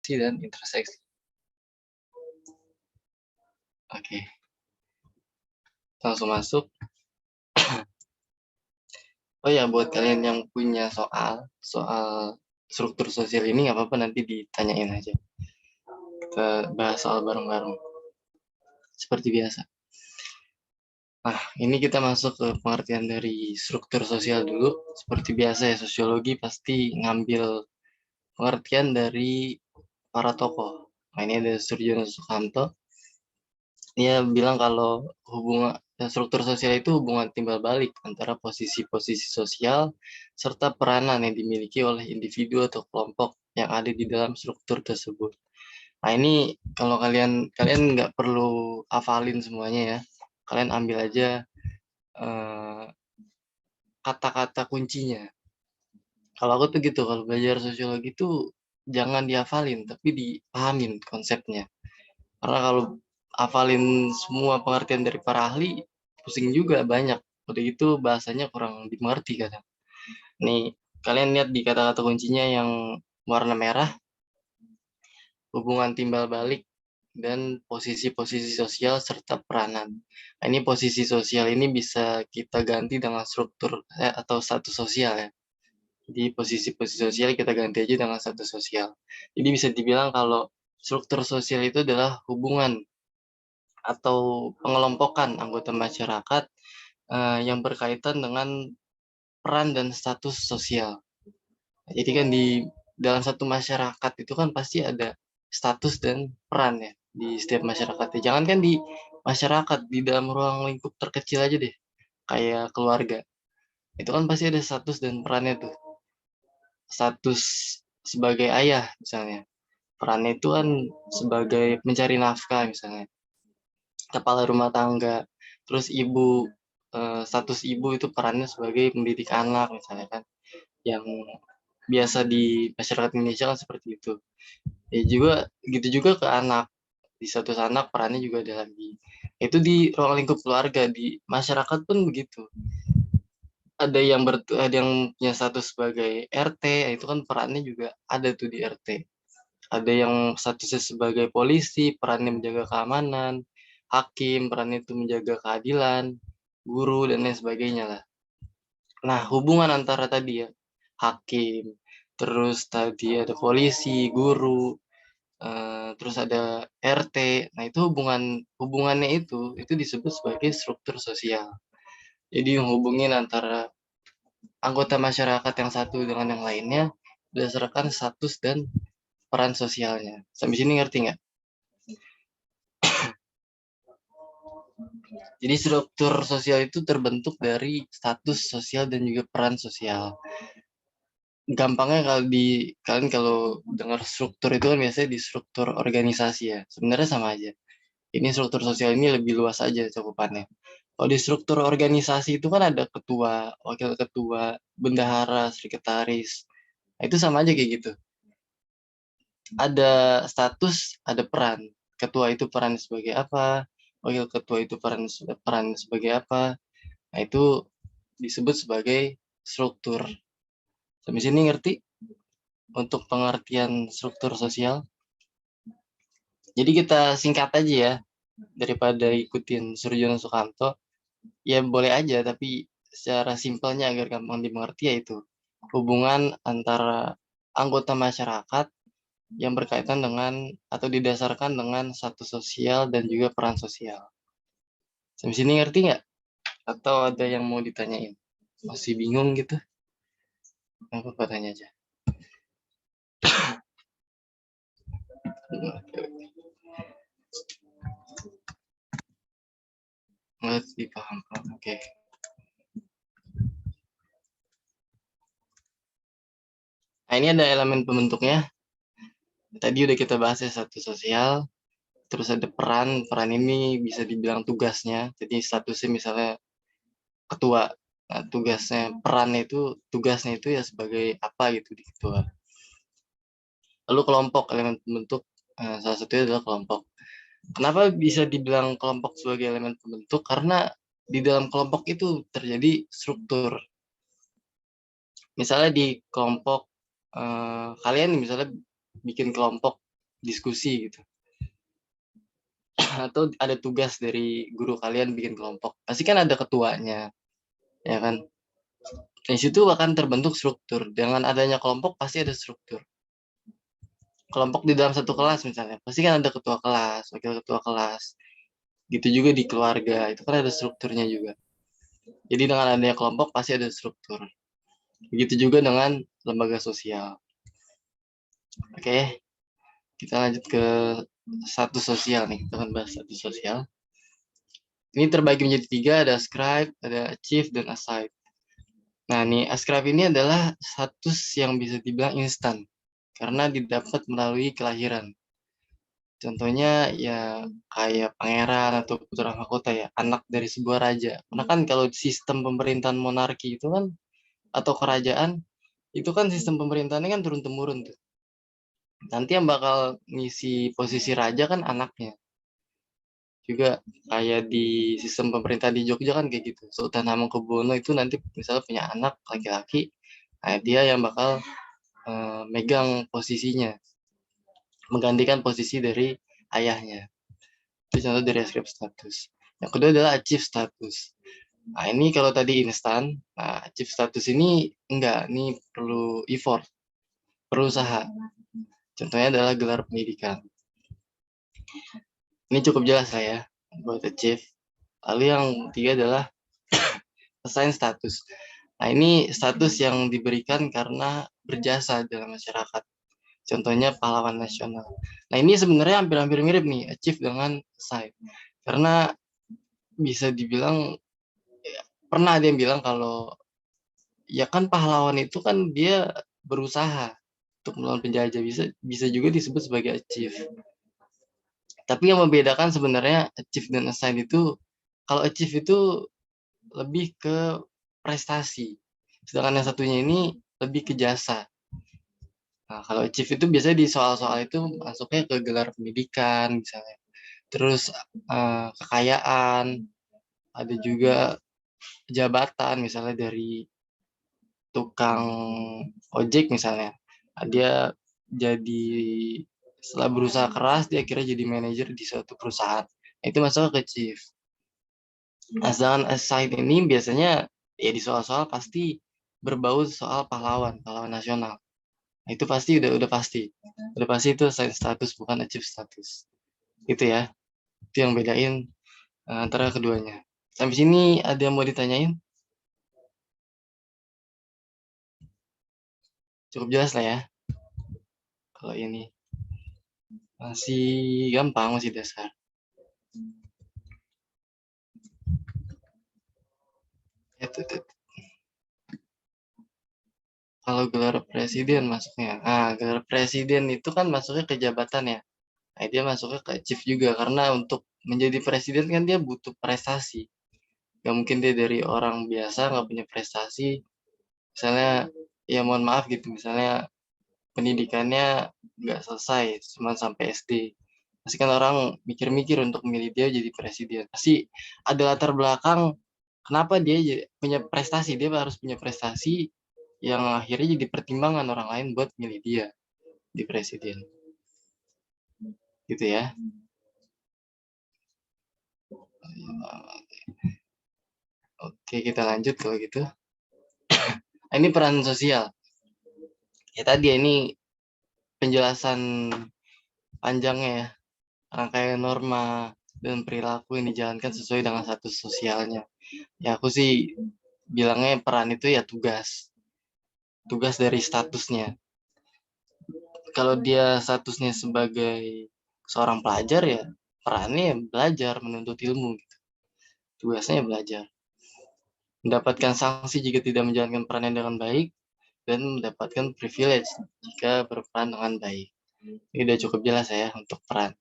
dan interseksi. Oke, langsung masuk. Oh ya, buat kalian yang punya soal struktur sosial ini nggak apa-apa, nanti ditanyain aja. Kita bahas soal bareng-bareng seperti biasa. Nah, ini kita masuk ke pengertian dari struktur sosial dulu. Seperti biasa ya, sosiologi pasti ngambil pengertian dari para tokoh. Nah, ini ada Surjono Sukamto. Dia bilang kalau struktur sosial itu hubungan timbal balik antara posisi-posisi sosial serta peranan yang dimiliki oleh individu atau kelompok yang ada di dalam struktur tersebut. Nah, ini kalau kalian nggak perlu hafalin semuanya ya. Kalian ambil aja kata-kata kuncinya. Kalau aku tuh gitu, kalau belajar sosiologi tuh jangan dihafalin, tapi dipahamin konsepnya. Karena kalau hafalin semua pengertian dari para ahli, pusing juga banyak. Udah gitu bahasanya kurang dimengerti kadang. Nih, kalian lihat di kata-kata kuncinya yang warna merah, hubungan timbal balik, dan posisi-posisi sosial serta peranan. Nah, ini posisi sosial ini bisa kita ganti dengan struktur atau status sosial ya. Di posisi-posisi sosial kita ganti aja dengan status sosial. Jadi bisa dibilang kalau struktur sosial itu adalah hubungan atau pengelompokan anggota masyarakat yang berkaitan dengan peran dan status sosial. Jadi kan di dalam satu masyarakat itu kan pasti ada status dan peran ya di setiap masyarakat. Jangan kan di masyarakat, di dalam ruang lingkup terkecil aja deh, kayak keluarga. Itu kan pasti ada status dan perannya tuh. Status sebagai ayah misalnya. Perannya itu kan sebagai mencari nafkah misalnya. Kepala rumah tangga. Terus ibu, status ibu itu perannya sebagai pendidik anak misalnya kan. Yang biasa di masyarakat Indonesia kan seperti itu. Ya juga gitu juga ke anak. Di status anak perannya juga ada lagi. Itu di ruang lingkup keluarga, di masyarakat pun begitu. Ada yang punya status sebagai RT, itu kan perannya juga ada tuh di RT. Ada yang statusnya sebagai polisi, perannya menjaga keamanan, hakim, perannya itu menjaga keadilan, guru, dan lain sebagainya lah. Nah, hubungan antara tadi ya, hakim, terus tadi ada polisi, guru, terus ada RT. Nah, itu hubungannya itu disebut sebagai struktur sosial. Jadi menghubungin antara anggota masyarakat yang satu dengan yang lainnya berdasarkan status dan peran sosialnya. Sampai sini ngerti nggak? Jadi struktur sosial itu terbentuk dari status sosial dan juga peran sosial. Gampangnya kalian kalau dengar struktur itu kan biasanya di struktur organisasi ya. Sebenarnya sama aja. Ini struktur sosial ini lebih luas aja cakupannya. Kalau di struktur organisasi itu kan ada ketua, wakil ketua, bendahara, sekretaris. Nah, itu sama aja kayak gitu. Ada status, ada peran. Ketua itu peran sebagai apa, wakil ketua itu peran sebagai apa. Nah, itu disebut sebagai struktur. Sampai sini ngerti untuk pengertian struktur sosial? Jadi kita singkat aja ya, daripada ikutin Surjono Sukamto. Ya boleh aja, tapi secara simpelnya agar gampang dimengerti yaitu hubungan antara anggota masyarakat yang berkaitan dengan atau didasarkan dengan status sosial dan juga peran sosial. Sampai sini ngerti nggak? Atau ada yang mau ditanyain? Masih bingung gitu? Apa tanya aja. Ngerti, paham. Oke. Nah, ini ada elemen pembentuknya. Tadi udah kita bahas ya, status sosial. Terus ada peran. Peran ini bisa dibilang tugasnya. Jadi statusnya misalnya ketua. Nah, tugasnya itu ya sebagai apa gitu di ketua. Lalu kelompok, elemen pembentuk, salah satunya adalah kelompok. Kenapa bisa dibilang kelompok sebagai elemen pembentuk? Karena di dalam kelompok itu terjadi struktur. Misalnya di kelompok, kalian misalnya bikin kelompok diskusi gitu. Atau ada tugas dari guru kalian bikin kelompok. Pasti kan ada ketuanya, ya kan? Di situ akan terbentuk struktur. Dengan adanya kelompok pasti ada struktur. Kelompok di dalam satu kelas misalnya, pasti kan ada ketua kelas, wakil ketua kelas. Gitu juga di keluarga, itu kan ada strukturnya juga. Jadi dengan adanya kelompok pasti ada struktur. Begitu juga dengan lembaga sosial. Oke, kita lanjut ke status sosial nih. Kita akan bahas status sosial. Ini terbagi menjadi 3, ada ascribe, ada achieve, dan assign. Nah, nih ascribe ini adalah status yang bisa dibilang instan karena didapat melalui kelahiran. Contohnya ya kayak pangeran atau putra mahkota ya, anak dari sebuah raja. Karena kan kalau sistem pemerintahan monarki itu kan atau kerajaan itu kan sistem pemerintahannya kan turun temurun tuh. Nanti yang bakal ngisi posisi raja kan anaknya. Juga kayak di sistem pemerintahan di Jogja kan kayak gitu. Sultan Hamengkubuwono itu nanti misalnya punya anak laki-laki, nah dia yang bakal megang posisinya, menggantikan posisi dari ayahnya. Itu contoh dari ascribe status. Yang kedua adalah achieve status. Nah ini kalau tadi instan, nah achieve status ini enggak, ini perlu effort, perlu usaha. Contohnya adalah gelar pendidikan. Ini cukup jelas lah ya buat achieve. Lalu yang ketiga adalah assign status. Nah ini status yang diberikan karena berjasa dalam masyarakat. Contohnya pahlawan nasional. Nah ini sebenarnya hampir-hampir mirip nih achieve dengan assign. Karena bisa dibilang pernah ada yang bilang kalau ya kan pahlawan itu kan dia berusaha untuk melawan penjajah, bisa juga disebut sebagai achieve. Tapi yang membedakan sebenarnya achieve dan assign itu, kalau achieve itu lebih ke prestasi, sedangkan yang satunya ini lebih ke jasa. Nah, kalau achieve itu biasanya di soal-soal itu masuknya ke gelar pendidikan misalnya, terus kekayaan, ada juga jabatan misalnya dari tukang ojek misalnya. Nah, dia jadi setelah berusaha keras dia akhirnya jadi manajer di suatu perusahaan. Nah, itu masuk ke chief. Nah, sedangkan assign ini biasanya ya di soal-soal pasti berbau soal pahlawan nasional. Nah, itu pasti udah pasti. Udah pasti itu assign status bukan achieve status. Itu ya. Itu yang bedain antara keduanya. Sampai sini ada yang mau ditanyain? Cukup jelas lah ya. Kalau ini masih gampang, masih dasar. Kalau gelar presiden masuknya. Nah, gelar presiden itu kan masuknya ke jabatan ya. Nah, dia masuknya ke chief juga karena untuk menjadi presiden kan dia butuh prestasi. Gak mungkin dia dari orang biasa nggak punya prestasi. Misalnya, ya mohon maaf gitu, misalnya pendidikannya nggak selesai, cuma sampai SD. Pasti kan orang mikir-mikir untuk memilih dia jadi presiden. Pasti ada latar belakang kenapa dia punya prestasi. Dia harus punya prestasi yang akhirnya jadi pertimbangan orang lain buat milih dia di presiden. Gitu ya. Oke, kita lanjut kalau gitu. Ini peran sosial. Ya tadi ini penjelasan panjangnya ya. Rangkaian norma dan perilaku yang dijalankan sesuai dengan status sosialnya. Ya aku sih bilangnya peran itu ya tugas. Tugas dari statusnya. Kalau dia statusnya sebagai seorang pelajar ya perannya belajar menuntut ilmu gitu. Tugasnya belajar. Mendapatkan sanksi jika tidak menjalankan perannya dengan baik dan mendapatkan privilege jika berperan dengan baik. Ini udah cukup jelas ya untuk peran.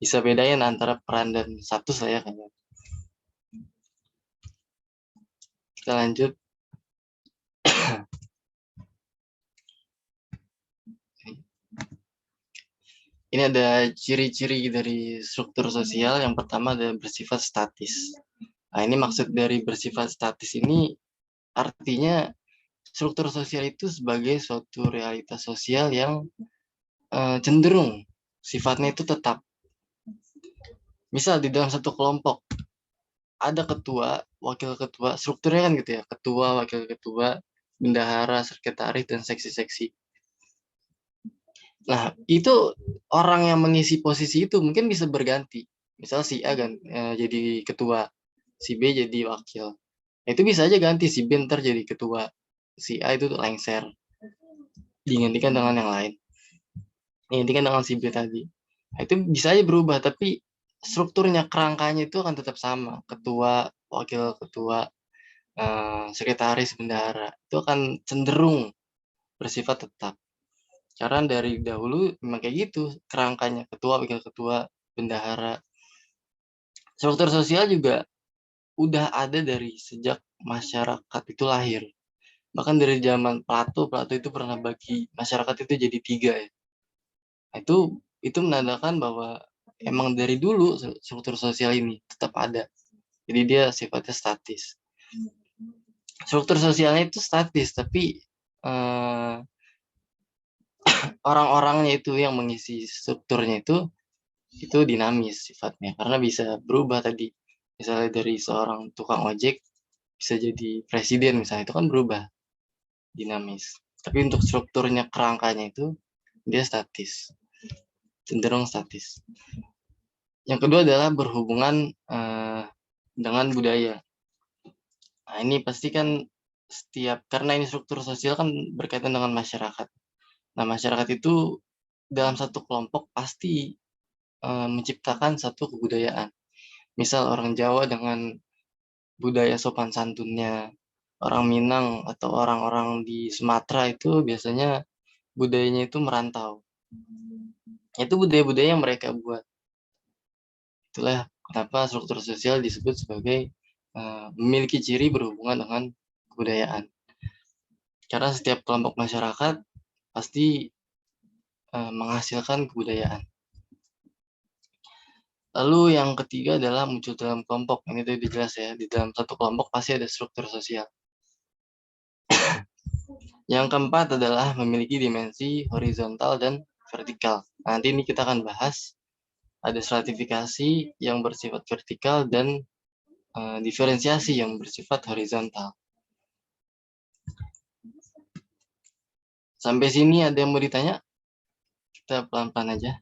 Bisa bedain antara peran dan status lah ya kayaknya. Kita lanjut. Ini ada ciri-ciri dari struktur sosial. Yang pertama adalah bersifat statis. Nah, ini maksud dari bersifat statis ini artinya struktur sosial itu sebagai suatu realitas sosial yang cenderung sifatnya itu tetap. Misal di dalam satu kelompok ada ketua, wakil ketua, strukturnya kan gitu ya, ketua, wakil ketua, bendahara, sekretaris, dan seksi-seksi. Nah, itu orang yang mengisi posisi itu mungkin bisa berganti. Misal si A kan jadi ketua, si B jadi wakil. Nah, itu bisa aja ganti, si B ntar jadi ketua, si A itu lengser, digantikan dengan yang lain. Digantikan dengan si B tadi. Nah, itu bisa aja berubah, tapi strukturnya, kerangkanya itu akan tetap sama. Ketua, wakil ketua, sekretaris, bendahara. Itu akan cenderung bersifat tetap. Karena dari dahulu memang kayak gitu, kerangkanya ketua, wakil ketua, bendahara. Struktur sosial juga udah ada dari sejak masyarakat itu lahir. Bahkan dari zaman Plato itu pernah bagi masyarakat itu jadi 3 ya. Nah, itu menandakan bahwa emang dari dulu struktur sosial ini tetap ada. Jadi dia sifatnya statis. Struktur sosialnya itu statis, tapi orang-orangnya itu yang mengisi strukturnya itu dinamis sifatnya, karena bisa berubah tadi. Misalnya dari seorang tukang ojek bisa jadi presiden misalnya, itu kan berubah, dinamis. Tapi untuk strukturnya, kerangkanya itu dia statis, cenderung statis. Yang kedua adalah berhubungan dengan budaya. Nah, ini pasti kan karena ini struktur sosial kan berkaitan dengan masyarakat. Nah, masyarakat itu dalam satu kelompok pasti menciptakan satu kebudayaan. Misal orang Jawa dengan budaya sopan santunnya, orang Minang atau orang-orang di Sumatera itu biasanya budayanya itu merantau. Itu budaya-budaya yang mereka buat. Itulah kenapa struktur sosial disebut sebagai memiliki ciri berhubungan dengan kebudayaan. Karena setiap kelompok masyarakat pasti menghasilkan kebudayaan. Lalu yang ketiga adalah muncul dalam kelompok. Ini tadi jelas ya, di dalam satu kelompok pasti ada struktur sosial. Yang keempat adalah memiliki dimensi horizontal dan vertikal. Nanti ini kita akan bahas. Ada stratifikasi yang bersifat vertikal dan diferensiasi yang bersifat horizontal. Sampai sini ada yang mau ditanya? Kita pelan-pelan aja.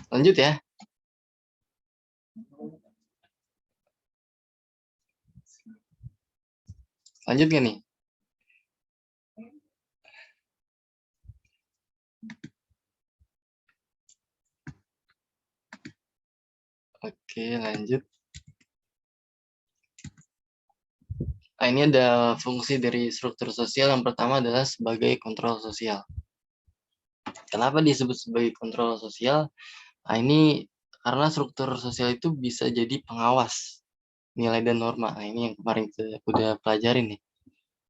Lanjut ya. Lanjut gak nih? Oke, lanjut. Nah, ini ada fungsi dari struktur sosial. Yang pertama adalah sebagai kontrol sosial. Kenapa disebut sebagai kontrol sosial? Nah, ini karena struktur sosial itu bisa jadi pengawas nilai dan norma. Nah, ini yang kemarin kita udah pelajarin nih.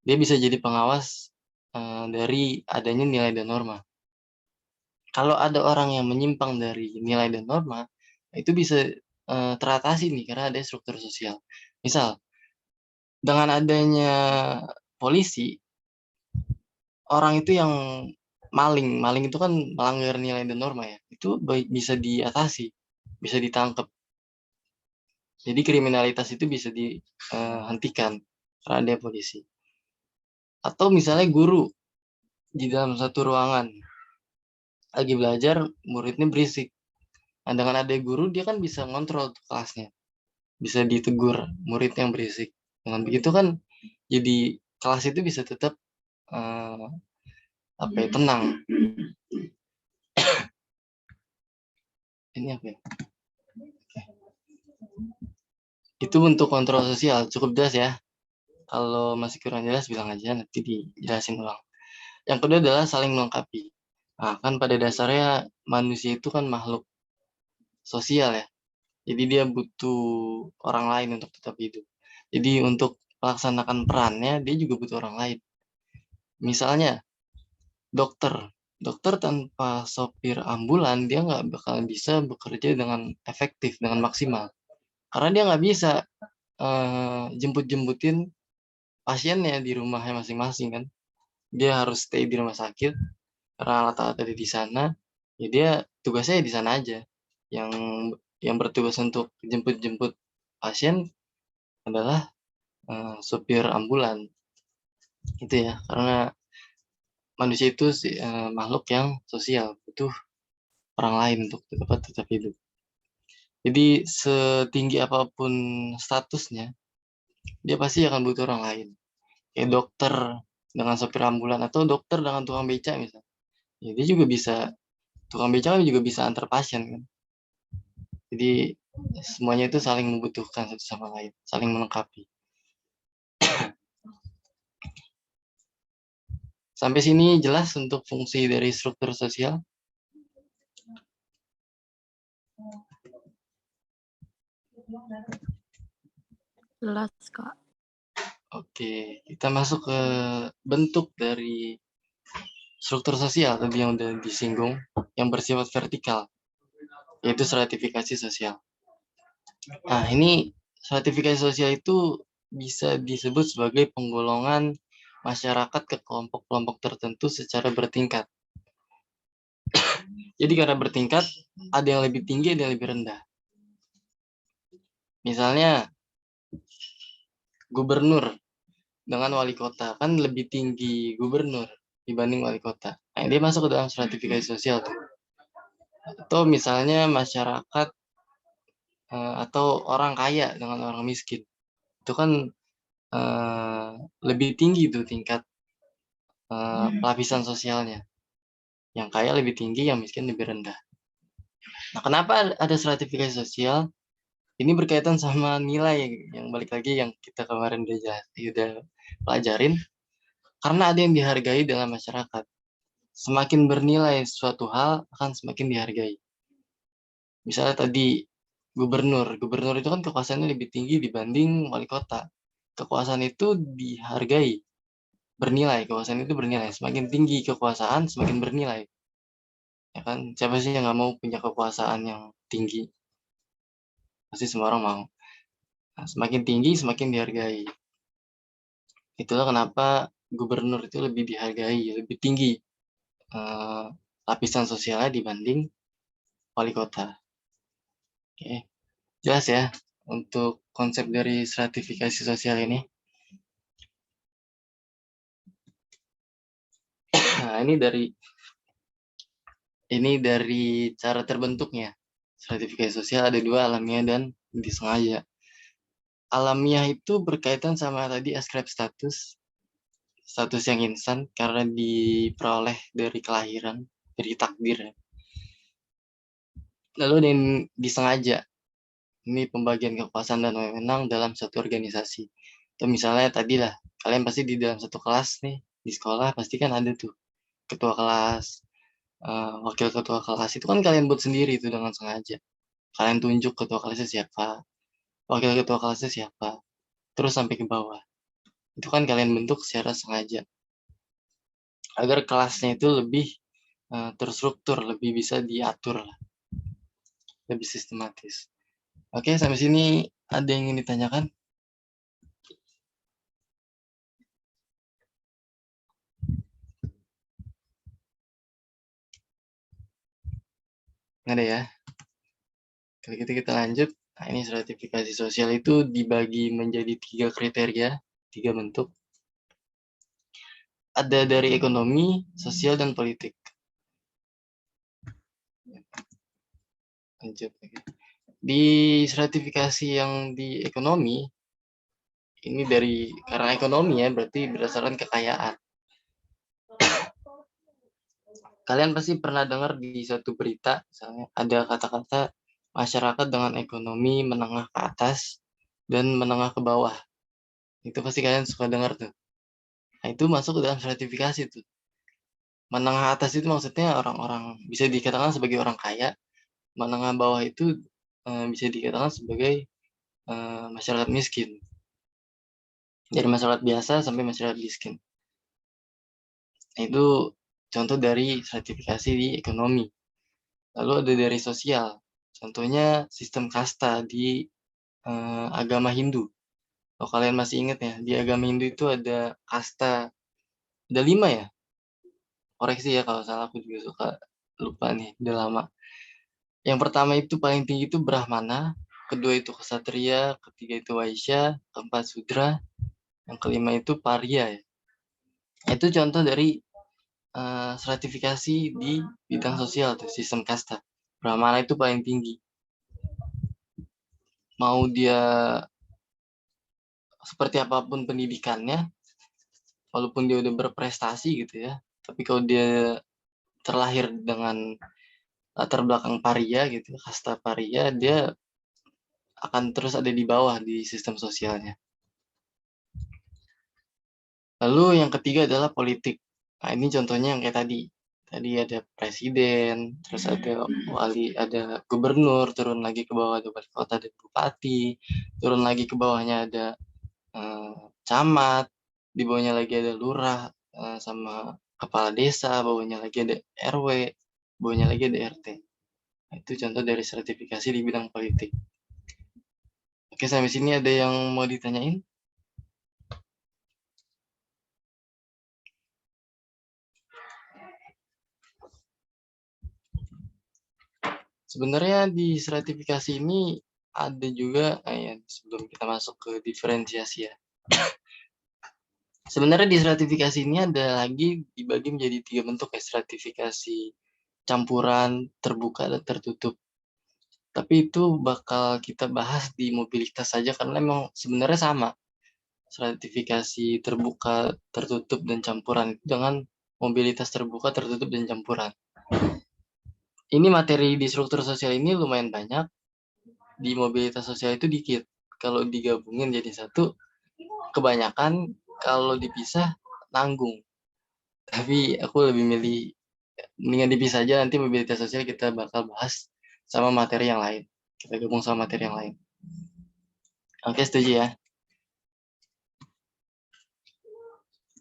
Dia bisa jadi pengawas dari adanya nilai dan norma. Kalau ada orang yang menyimpang dari nilai dan norma, itu bisa teratasi nih karena ada struktur sosial. Misal, dengan adanya polisi, orang itu yang maling itu kan melanggar nilai dan norma ya, itu bisa diatasi, bisa ditangkap. Jadi kriminalitas itu bisa dihentikan karena ada polisi. Atau misalnya guru di dalam satu ruangan lagi belajar, muridnya berisik. Nah, dengan ada guru dia kan bisa ngontrol kelasnya, bisa ditegur murid yang berisik. Dengan begitu kan jadi kelas itu bisa tetap tenang. Ini apa ya? Itu bentuk kontrol sosial, cukup jelas ya. Kalau masih kurang jelas bilang aja, nanti dijelasin ulang. Yang kedua adalah saling melengkapi. Nah, kan pada dasarnya manusia itu kan makhluk sosial ya. Jadi dia butuh orang lain untuk tetap hidup. Jadi untuk melaksanakan perannya, dia juga butuh orang lain. Misalnya, dokter. Dokter tanpa sopir ambulan, dia nggak bakal bisa bekerja dengan efektif, dengan maksimal. Karena dia nggak bisa jemput-jemputin pasiennya di rumahnya masing-masing kan. Dia harus stay di rumah sakit karena alat-alat ada di sana. Ya dia tugasnya di sana aja. Yang yang bertugas untuk jemput-jemput pasien adalah supir ambulan. Itu ya, karena manusia itu makhluk yang sosial, butuh orang lain untuk tetap hidup. Jadi setinggi apapun statusnya, dia pasti akan butuh orang lain. Kayak dokter dengan sopir ambulan atau dokter dengan tukang beca misalnya. Ya, dia juga bisa, tukang beca kan juga bisa antar pasien kan. Jadi semuanya itu saling membutuhkan satu sama lain, saling melengkapi. Sampai sini jelas untuk fungsi dari struktur sosial. Jelas, Kak. Oke, kita masuk ke bentuk dari struktur sosial tadi yang udah disinggung, yang bersifat vertikal, yaitu stratifikasi sosial. Nah, ini stratifikasi sosial itu bisa disebut sebagai penggolongan masyarakat ke kelompok-kelompok tertentu secara bertingkat. Jadi karena bertingkat, ada yang lebih tinggi, ada yang lebih rendah. Misalnya, gubernur dengan wali kota, kan lebih tinggi gubernur dibanding wali kota. Nah, dia masuk ke dalam stratifikasi sosial tuh. Atau misalnya masyarakat atau orang kaya dengan orang miskin. Itu kan lebih tinggi tuh tingkat lapisan sosialnya. Yang kaya lebih tinggi, yang miskin lebih rendah. Nah, kenapa ada stratifikasi sosial? Ini berkaitan sama nilai yang balik lagi yang kita kemarin udah pelajarin. Karena ada yang dihargai dalam masyarakat. Semakin bernilai suatu hal akan semakin dihargai. Misalnya tadi gubernur itu kan kekuasaannya lebih tinggi dibanding wali kota. Kekuasaan itu dihargai, bernilai, kekuasaan itu bernilai. Semakin tinggi kekuasaan, semakin bernilai. Ya kan, siapa sih yang nggak mau punya kekuasaan yang tinggi? Pasti semua orang mau. Nah, semakin tinggi, semakin dihargai. Itulah kenapa gubernur itu lebih dihargai, lebih tinggi lapisan sosialnya dibanding wali kota. Oke, jelas ya untuk konsep dari stratifikasi sosial ini. Nah, ini dari cara terbentuknya. Stratifikasi sosial ada dua, alamiah dan disengaja. Alamiah itu berkaitan sama tadi ascribe status yang instan karena diperoleh dari kelahiran, dari takdir. Lalu ada yang disengaja, ini pembagian kekuasaan dan wewenang dalam satu organisasi. Atau misalnya tadi lah, kalian pasti di dalam satu kelas nih, di sekolah pasti kan ada tuh ketua kelas, wakil ketua kelas, itu kan kalian buat sendiri itu dengan sengaja. Kalian tunjuk ketua kelasnya siapa, wakil ketua kelasnya siapa, terus sampai ke bawah. Itu kan kalian bentuk secara sengaja. Agar kelasnya itu lebih terstruktur, lebih bisa diatur lah, lebih sistematis. Oke, sampai sini ada yang ingin ditanyakan? Nggak ada ya? Kalau gitu kita lanjut. Nah, ini stratifikasi sosial itu dibagi menjadi 3 kriteria, 3 bentuk. Ada dari ekonomi, sosial, dan politik. Lanjut. Di stratifikasi yang di ekonomi, ini dari karena ekonomi ya, berarti berdasarkan kekayaan. Kalian pasti pernah dengar di satu berita, misalnya ada kata-kata masyarakat dengan ekonomi menengah ke atas dan menengah ke bawah. Itu pasti kalian suka dengar tuh. Nah, itu masuk ke dalam stratifikasi tuh. Menengah atas itu maksudnya orang-orang bisa dikatakan sebagai orang kaya, menengah bawah itu bisa dikatakan sebagai masyarakat miskin. Dari masyarakat biasa sampai masyarakat miskin. Nah, itu contoh dari stratifikasi di ekonomi. Lalu ada dari sosial. Contohnya sistem kasta di agama Hindu. Kalau kalian masih ingat ya, di agama Hindu itu ada kasta, ada 5 ya? Koreksi ya kalau salah, aku juga suka lupa nih, udah lama. Yang pertama itu paling tinggi itu Brahmana, kedua itu Ksatria, ketiga itu Waisya, keempat Sudra, yang kelima itu Parya ya. Itu contoh dari stratifikasi di bidang sosial tuh, sistem kasta. Brahmana itu paling tinggi. Mau dia seperti apapun pendidikannya, walaupun dia udah berprestasi gitu ya, tapi kalau dia terlahir dengan latar belakang paria gitu, kasta paria, dia akan terus ada di bawah di sistem sosialnya. Lalu yang ketiga adalah politik. Nah, ini contohnya yang kayak tadi. Tadi ada presiden, terus ada wali, ada gubernur, turun lagi ke bawah ada wali kota dan bupati, turun lagi ke bawahnya ada camat, di bawahnya lagi ada lurah sama kepala desa, bawahnya lagi ada RW, bawahnya lagi ada RT. Nah, itu contoh dari sertifikasi di bidang politik. Oke, sampai sini ada yang mau ditanyain? Sebenarnya di stratifikasi ini ada juga, ya, sebelum kita masuk ke diferensiasi ya. Sebenarnya di stratifikasi ini ada lagi dibagi menjadi 3 bentuk ya, stratifikasi campuran, terbuka, dan tertutup. Tapi itu bakal kita bahas di mobilitas saja karena memang sebenarnya sama. Stratifikasi terbuka, tertutup, dan campuran dengan mobilitas terbuka, tertutup, dan campuran. Ini materi di struktur sosial ini lumayan banyak, di mobilitas sosial itu dikit. Kalau digabungin jadi satu, kebanyakan, kalau dipisah nanggung. Tapi aku lebih milih mendingan dipisah aja, nanti mobilitas sosial kita bakal bahas sama materi yang lain. Kita gabung sama materi yang lain. Oke, setuju ya?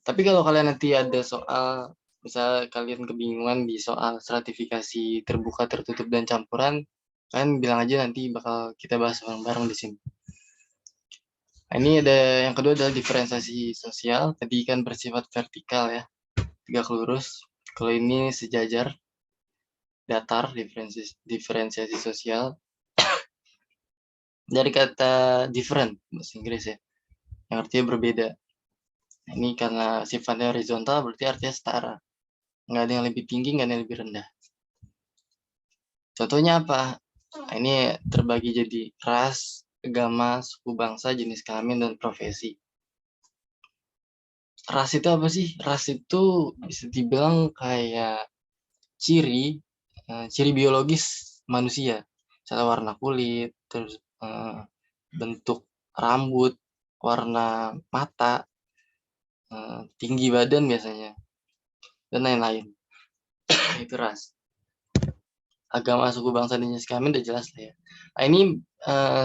Tapi kalau kalian nanti ada soal, misal kalian kebingungan di soal stratifikasi terbuka, tertutup, dan campuran, kalian bilang aja, nanti bakal kita bahas bareng-bareng di sini. Nah, ini ada yang kedua adalah diferensiasi sosial. Tadi kan bersifat vertikal ya, tegak lurus. Kalau ini sejajar, datar, diferensiasi sosial. Dari kata different, bahasa Inggris ya, yang artinya berbeda. Ini karena sifatnya horizontal, berarti artinya setara. Nggak ada yang lebih tinggi, nggak ada yang lebih rendah. Contohnya apa? Nah, ini terbagi jadi ras, agama, suku bangsa, jenis kelamin, dan profesi. Ras itu apa sih? Ras itu bisa dibilang kayak ciri biologis manusia. Misalnya warna kulit, terus bentuk rambut, warna mata, tinggi badan biasanya, dan lain-lain. Itu ras. Agama, suku bangsa, dan jenis kelamin udah jelas lah ya. Nah, ini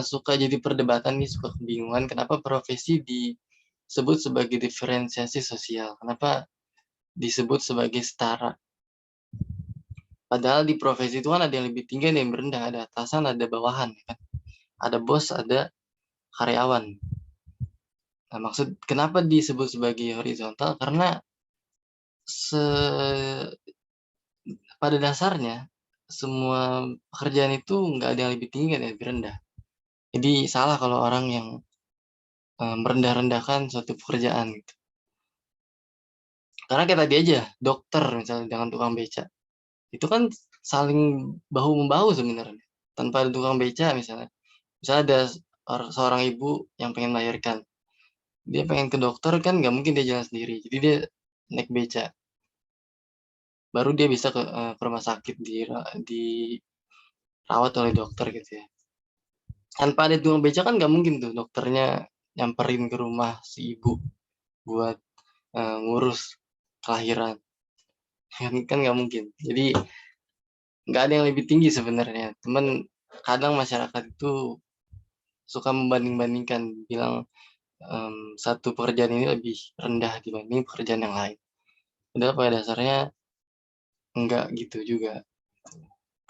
suka jadi perdebatan nih, suka kebingungan kenapa profesi disebut sebagai diferensiasi sosial, kenapa disebut sebagai setara. Padahal di profesi itu kan ada yang lebih tinggi, ada yang rendah, ada atasan, ada bawahan, kan? Ada bos, ada karyawan. Nah, maksud kenapa disebut sebagai horizontal? Karena pada dasarnya semua pekerjaan itu nggak ada yang lebih tinggi, ada yang lebih rendah. Jadi salah kalau orang yang merendah-rendahkan suatu pekerjaan gitu. Karena kayak tadi aja, dokter misalnya dengan tukang beca, itu kan saling bahu membahu sebenarnya. Tanpa ada tukang beca misalnya ada seorang ibu yang pengen melahirkan, dia pengen ke dokter kan nggak mungkin dia jalan sendiri, jadi dia naik beca, baru dia bisa ke rumah sakit, dirawat oleh dokter gitu ya. Tanpa ada tukang beca kan nggak mungkin tuh dokternya nyamperin ke rumah si ibu buat ngurus kelahiran, kan nggak mungkin. Jadi nggak ada yang lebih tinggi sebenarnya, teman. Kadang masyarakat itu suka membanding-bandingkan, bilang satu pekerjaan ini lebih rendah dibanding pekerjaan yang lain. Padahal pada dasarnya enggak gitu juga.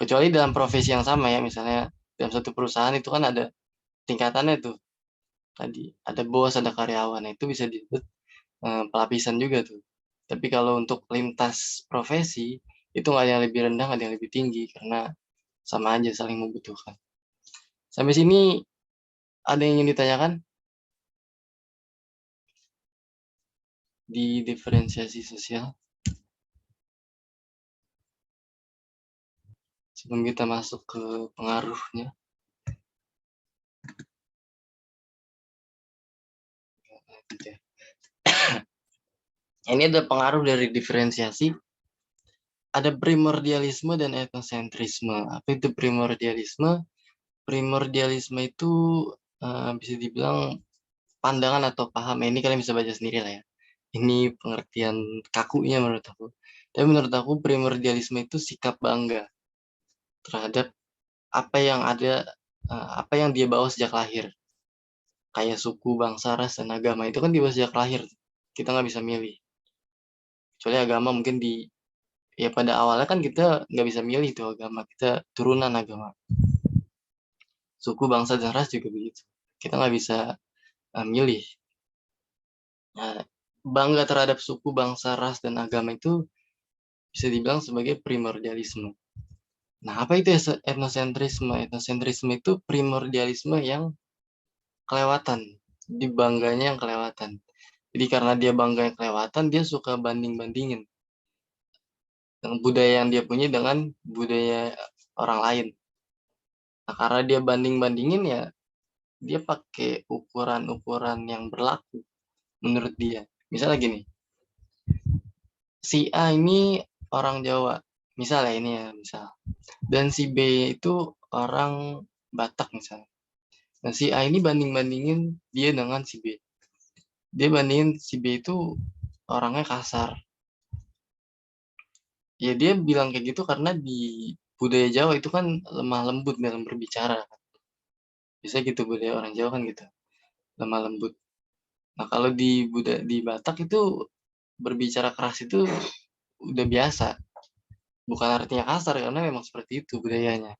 Kecuali dalam profesi yang sama ya, misalnya dalam satu perusahaan itu kan ada tingkatannya tuh. Tadi ada bos, ada karyawan. Nah, itu bisa disebut pelapisan juga tuh. Tapi kalau untuk lintas profesi, itu nggak ada yang lebih rendah, nggak ada yang lebih tinggi, karena sama aja saling membutuhkan. Sampai sini ada yang ingin ditanyakan di diferensiasi sosial? Sebelum kita masuk ke pengaruhnya. Ini ada pengaruh dari diferensiasi. Ada primordialisme dan etnosentrisme. Apa itu primordialisme? Primordialisme itu bisa dibilang pandangan atau paham. Ini kalian bisa baca sendiri lah ya. Ini pengertian kakunya menurut aku. Tapi menurut aku primordialisme itu sikap bangga terhadap apa yang ada, apa yang dia bawa sejak lahir. Kayak suku, bangsa, ras, dan agama itu kan dibawa sejak lahir. Kita nggak bisa milih. Kecuali agama mungkin ya pada awalnya kan kita nggak bisa milih tuh agama. Kita turunan agama. Suku, bangsa, dan ras juga begitu. Kita nggak bisa milih. Nah, bangga terhadap suku, bangsa, ras, dan agama itu bisa dibilang sebagai primordialisme. Nah, apa itu etnosentrisme? Etnosentrisme itu primordialisme yang kelewatan, dibangganya yang kelewatan. Jadi karena dia bangga yang kelewatan, dia suka banding-bandingin dengan budaya yang dia punya dengan budaya orang lain. Nah, karena dia banding-bandingin ya, dia pakai ukuran-ukuran yang berlaku menurut dia. Misalnya gini, si A ini orang Jawa, misalnya ini ya, misal. Dan si B itu orang Batak misalnya. Nah, si A ini banding-bandingin dia dengan si B. Dia bandingin si B itu orangnya kasar. Ya dia bilang kayak gitu karena di budaya Jawa itu kan lemah lembut dalam berbicara. Bisa gitu budaya orang Jawa kan gitu, lemah lembut. Nah, kalau di Batak itu berbicara keras itu udah biasa. Bukan artinya kasar karena memang seperti itu budayanya.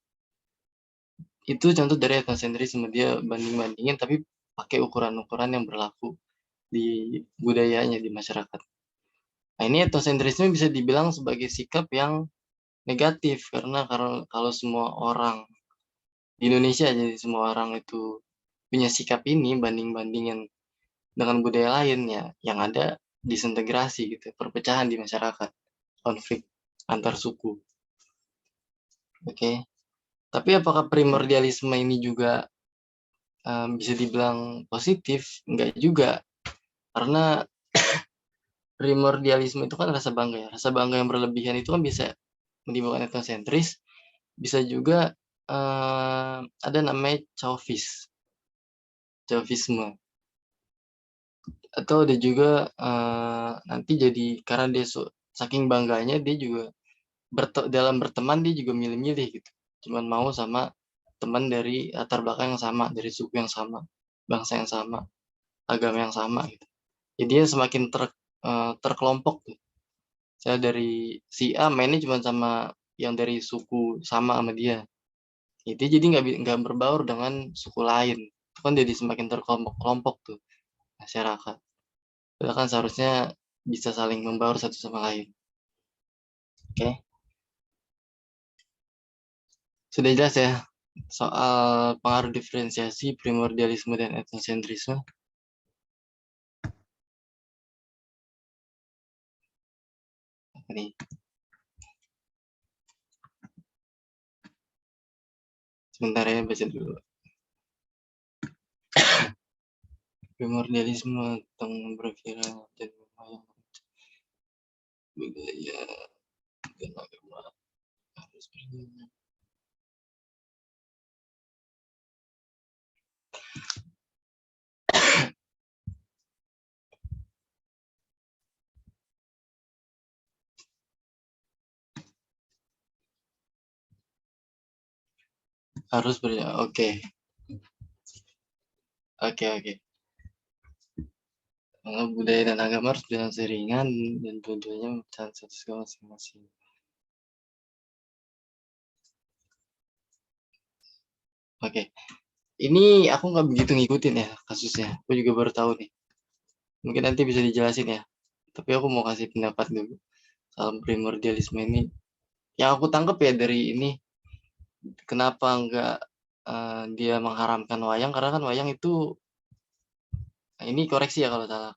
Itu contoh dari etnosentrisme, dia banding-bandingin tapi pakai ukuran-ukuran yang berlaku di budayanya di masyarakat. Nah, ini etnosentrisme bisa dibilang sebagai sikap yang negatif karena kalau semua orang di Indonesia jadi semua orang itu punya sikap ini banding-bandingin dengan budaya lain ya, yang ada disintegrasi gitu, perpecahan di masyarakat, konflik antar suku. Oke. Tapi apakah primordialisme ini juga bisa dibilang positif? Enggak juga. Karena primordialisme itu kan rasa bangga ya. Rasa bangga yang berlebihan itu kan bisa menimbulkan etnosentris, bisa juga ada namanya chauvisme. Atau ada juga nanti jadi karena dia saking bangganya dia juga dalam berteman dia juga milih-milih gitu. Cuman mau sama teman dari latar belakang yang sama, dari suku yang sama, bangsa yang sama, agama yang sama gitu. Jadi dia semakin terkelompok tuh. Saya dari si A mainnya cuma sama yang dari suku sama dia. Itu jadi nggak berbaur dengan suku lain. Itu kan jadi semakin terkelompok-kelompok tuh masyarakat. Padahal kan seharusnya bisa saling membaur satu sama lain. Oke. Sudah jelas ya soal pengaruh diferensiasi, primordialisme, dan etnosentrisme. Ini sebentar ya, baca dulu. Primordialisme tentang berkira dan budaya dan agama harus berbeda. Harus berbeda. Oke. Budaya dan agama harus berjalan seiringan dan dua-duanya memecahan satu skala masing-masing. Oke. Ini aku nggak begitu ngikutin ya kasusnya. Aku juga baru tahu nih. Mungkin nanti bisa dijelasin ya. Tapi aku mau kasih pendapat dulu soal primordialisme ini. Yang aku tangkap ya dari ini, kenapa nggak dia mengharamkan wayang? Karena kan wayang itu, ini koreksi ya kalau salah.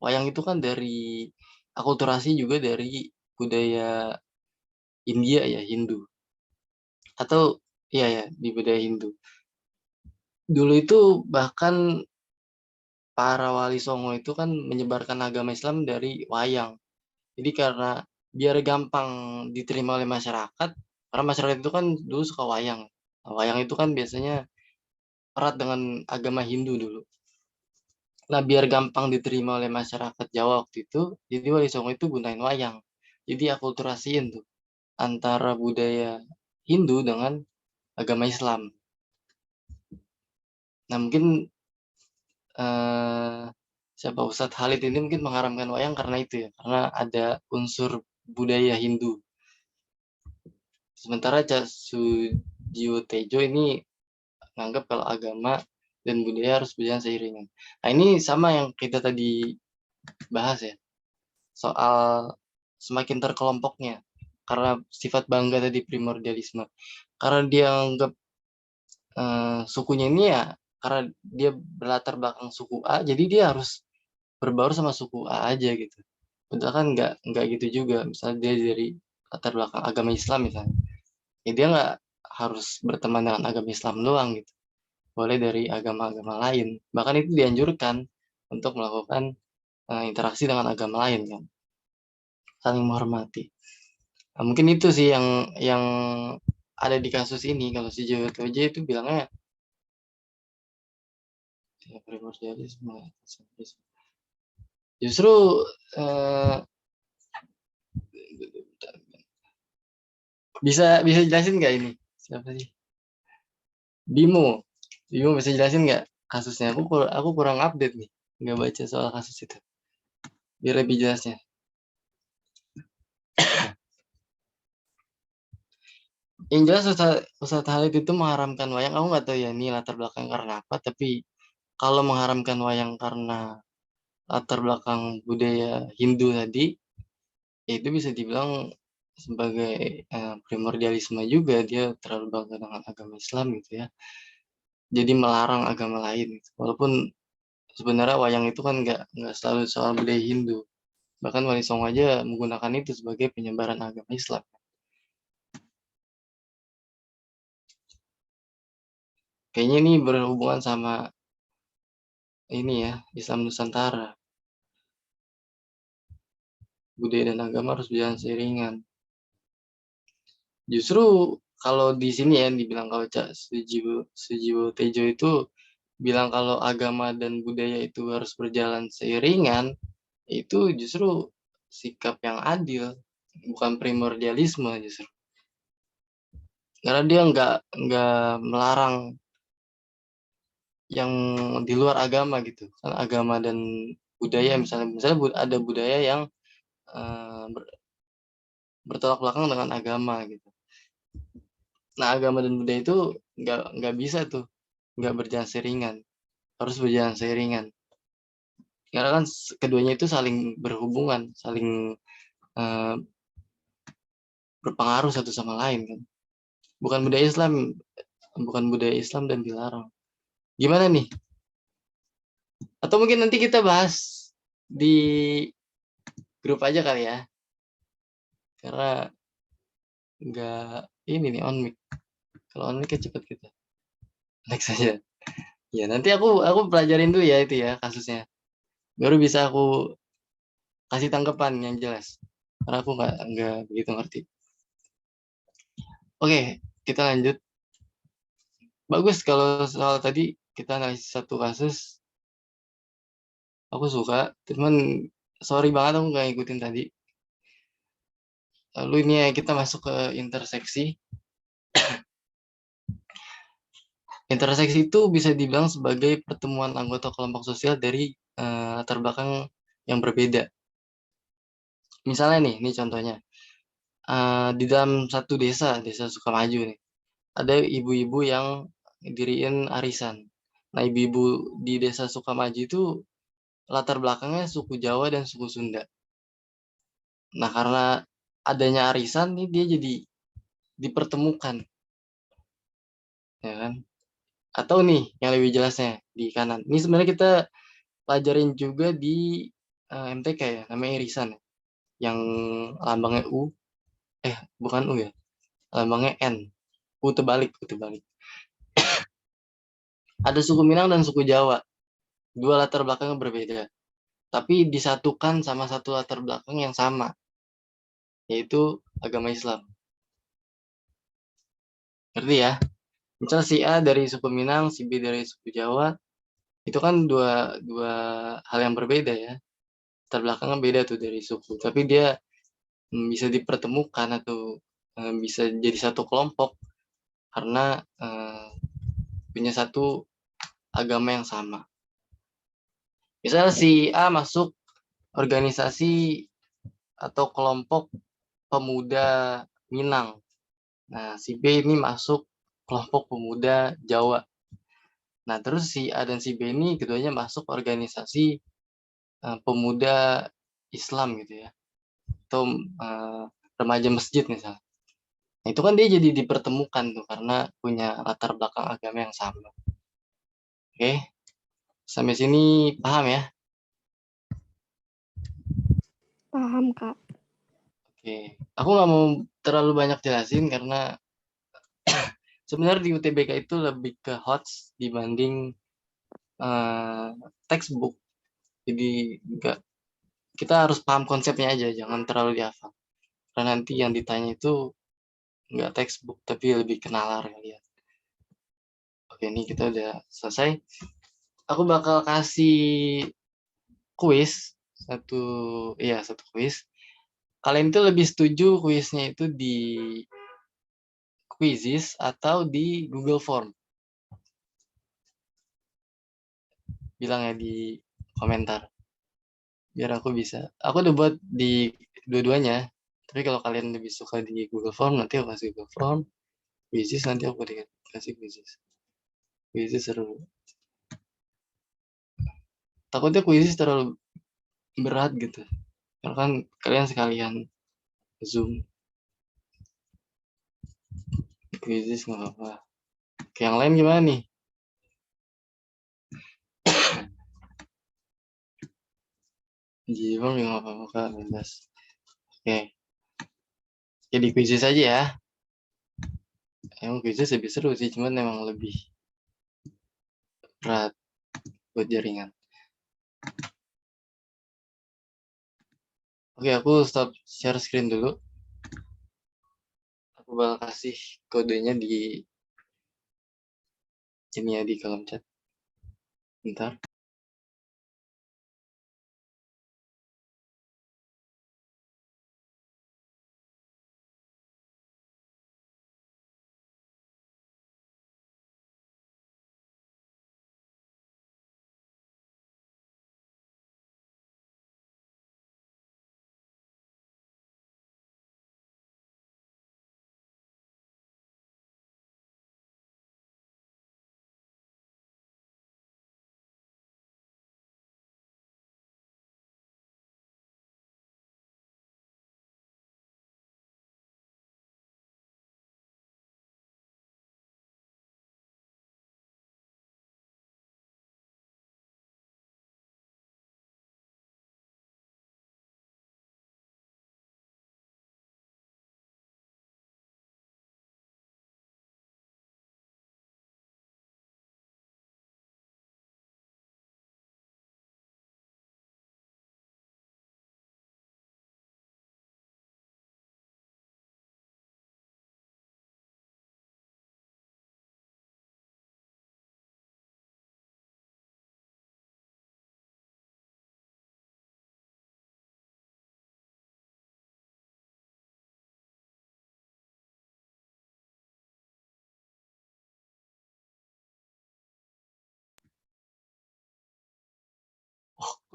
Wayang itu kan dari akulturasi juga dari budaya India ya, Hindu. Atau iya ya, di budaya Hindu. Dulu itu bahkan para wali songo itu kan menyebarkan agama Islam dari wayang. Jadi karena biar gampang diterima oleh masyarakat, karena masyarakat itu kan dulu suka wayang. Nah, wayang itu kan biasanya erat dengan agama Hindu dulu. Nah, biar gampang diterima oleh masyarakat Jawa waktu itu, jadi Wali Songo itu gunain wayang. Jadi akulturasiin tuh antara budaya Hindu dengan agama Islam. Nah, mungkin eh, siapa Ustadz Khalid ini mungkin mengharamkan wayang karena itu ya, karena ada unsur budaya Hindu. Sementara Cak Sujiwo Tejo ini menganggap kalau agama dan budaya harus berjalan seiringan. Nah, ini sama yang kita tadi bahas ya, soal semakin terkelompoknya karena sifat bangga tadi primordialisme. Karena dia anggap sukunya ini ya karena dia berlatar belakang suku A, jadi dia harus berbaur sama suku A aja gitu. Padahal kan nggak gitu juga. Misalnya dia dari latar belakang agama Islam misalnya, ya dia nggak harus berteman dengan agama Islam doang gitu. Boleh dari agama-agama lain. Bahkan itu dianjurkan untuk melakukan interaksi dengan agama lain kan, saling menghormati. Nah, mungkin itu sih yang ada di kasus ini. Kalau si Jawa Toja itu bilangnya ya, primordialisme. Justru eh, bisa bisa jelasin nggak ini? Siapa sih? Bimo. Bimo bisa jelasin nggak kasusnya? Aku kurang update nih. Nggak baca soal kasus itu. Biar lebih jelasnya. Yang jelas Ustadz Khalid itu mengharamkan wayang. Aku nggak tahu ya ini latar belakang karena apa. Tapi kalau mengharamkan wayang karena latar belakang budaya Hindu tadi, ya itu bisa dibilang sebagai primordialisme juga. Dia terlalu bangga dengan agama Islam gitu ya. Jadi melarang agama lain gitu. Walaupun sebenarnya wayang itu kan nggak selalu soal budaya Hindu. Bahkan Wali Songo aja menggunakan itu sebagai penyebaran agama Islam. Kayaknya ini berhubungan sama ini ya, Islam Nusantara. Budaya dan agama harus berjalan seiringan. Justru kalau di sini ya dibilang kalau Cak Sujiwo Tejo itu bilang kalau agama dan budaya itu harus berjalan seiringan, itu justru sikap yang adil, bukan primordialisme justru. Karena dia nggak melarang yang di luar agama gitu. Kan agama dan budaya misalnya ada budaya yang bertolak belakang dengan agama gitu. Nah, agama dan budaya itu nggak bisa tuh nggak berjalan seiringan, harus berjalan seiringan. Karena kan keduanya itu saling berhubungan, saling uh, berpengaruh satu sama lain kan. Bukan budaya Islam, bukan budaya Islam dan dilarang. Gimana nih? Atau mungkin nanti kita bahas di grup aja kali ya, karena nggak ini nih on mic. Kalau on mic kan cepet kita. Next aja. Ya nanti aku pelajarin dulu ya itu ya kasusnya. Baru bisa aku kasih tanggapan yang jelas. Karena aku nggak begitu ngerti. Oke, kita lanjut. Bagus kalau soal tadi kita analisis satu kasus. Aku suka, cuman sorry banget aku nggak ngikutin tadi. Lalu ini ya kita masuk ke interseksi. Interseksi itu bisa dibilang sebagai pertemuan anggota kelompok sosial dari latar belakang yang berbeda. Misalnya nih, ini contohnya. Di dalam satu desa Sukamaju nih, ada ibu-ibu yang diriin arisan. Nah, ibu-ibu di desa Sukamaju itu latar belakangnya suku Jawa dan suku Sunda. Nah, karena adanya arisan nih dia jadi dipertemukan, ya kan? Atau nih yang lebih jelasnya di kanan. Ini sebenarnya kita pelajarin juga di MTK ya, namanya irisan ya. Yang lambangnya U, bukan U ya, lambangnya N. U terbalik, U terbalik. Ada suku Minang dan suku Jawa. Dua latar belakangnya berbeda. Tapi disatukan sama satu latar belakang yang sama, yaitu agama Islam. Ngerti ya? Misal si A dari suku Minang, si B dari suku Jawa, itu kan dua hal yang berbeda ya. Latar belakangnya beda tuh dari suku. Tapi dia bisa dipertemukan atau bisa jadi satu kelompok karena punya satu agama yang sama. Misalnya si A masuk organisasi atau kelompok pemuda Minang. Nah, si B ini masuk kelompok pemuda Jawa. Nah, terus si A dan si B ini keduanya masuk organisasi pemuda Islam gitu ya. Atau remaja masjid misalnya. Nah, itu kan dia jadi dipertemukan tuh karena punya latar belakang agama yang sama. Oke, sampai sini paham ya? Paham, Kak. Oke, aku nggak mau terlalu banyak jelasin karena sebenarnya di UTBK itu lebih ke HOTS dibanding textbook. Jadi nggak, kita harus paham konsepnya aja, jangan terlalu dihafal. Karena nanti yang ditanya itu nggak textbook tapi lebih ke nalar kali ya. Oke, ini kita udah selesai. Aku bakal kasih kuis satu kuis. Kalian itu lebih setuju kuisnya itu di Quizizz atau di Google Form? Bilang ya di komentar biar aku bisa. Aku udah buat di dua-duanya. Tapi kalau kalian lebih suka di Google Form, nanti aku kasih Google Form. Quizizz nanti aku kasih Quizizz. Quizizz seru. Takutnya Quizizz terlalu berat gitu. Karena kan kalian sekalian Zoom. Quizizz nggak apa-apa. Oke, yang lain gimana nih? Gimana nggak apa-apa Kak, bebas. Oke, jadi Quizizz aja ya. Emang Quizizz lebih seru sih, cuman emang lebih berat buat jaringan. Oke, aku stop share screen dulu. Aku bakal kasih kodenya di sini ya di kolom chat. Bentar.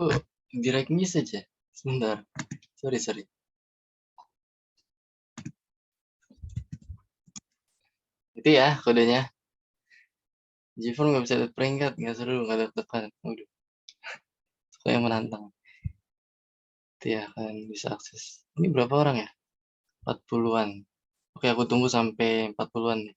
Oh, direct message ya? Sebentar. Sorry. Itu ya kodenya. Jepun nggak bisa dapet peringkat, nggak seru, nggak deg-degan. Waduh, suka yang menantang. Itu ya kan bisa akses. Ini berapa orang ya? 40-an. Oke, aku tunggu sampai 40-an nih.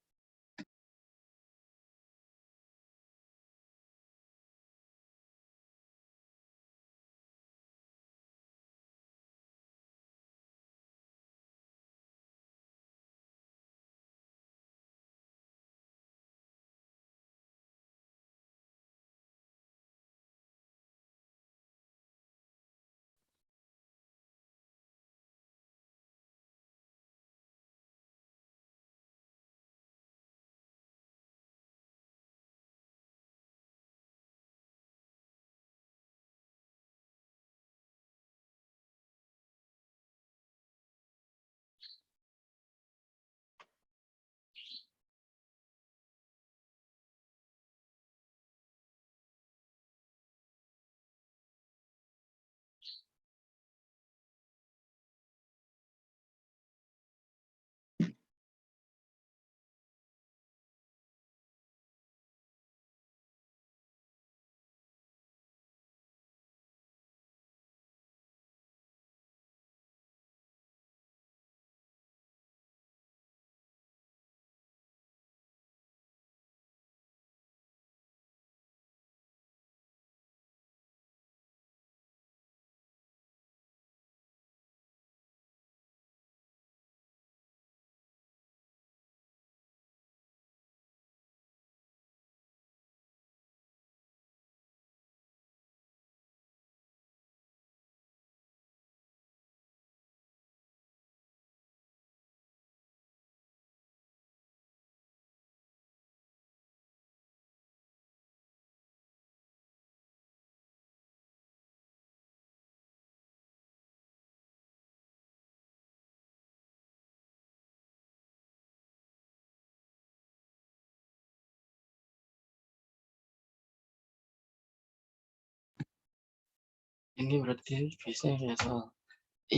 Ini berarti biasanya kayak soal.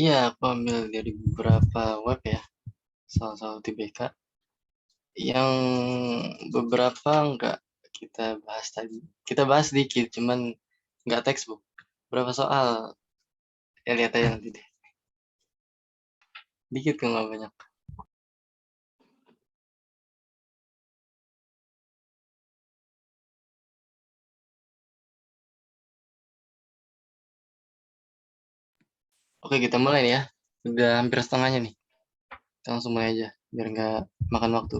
Iya, aku ambil dari beberapa web ya, soal-soal TBK. Yang beberapa nggak kita bahas tadi. Kita bahas dikit, cuman nggak textbook. Berapa soal? Ya lihat aja nanti deh. Dikit kok nggak banyak. Oke, kita mulai nih ya. Udah hampir setengahnya nih. Kita langsung mulai aja, biar nggak makan waktu.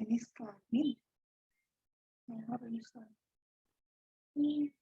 jenis kelamin yang harus ini.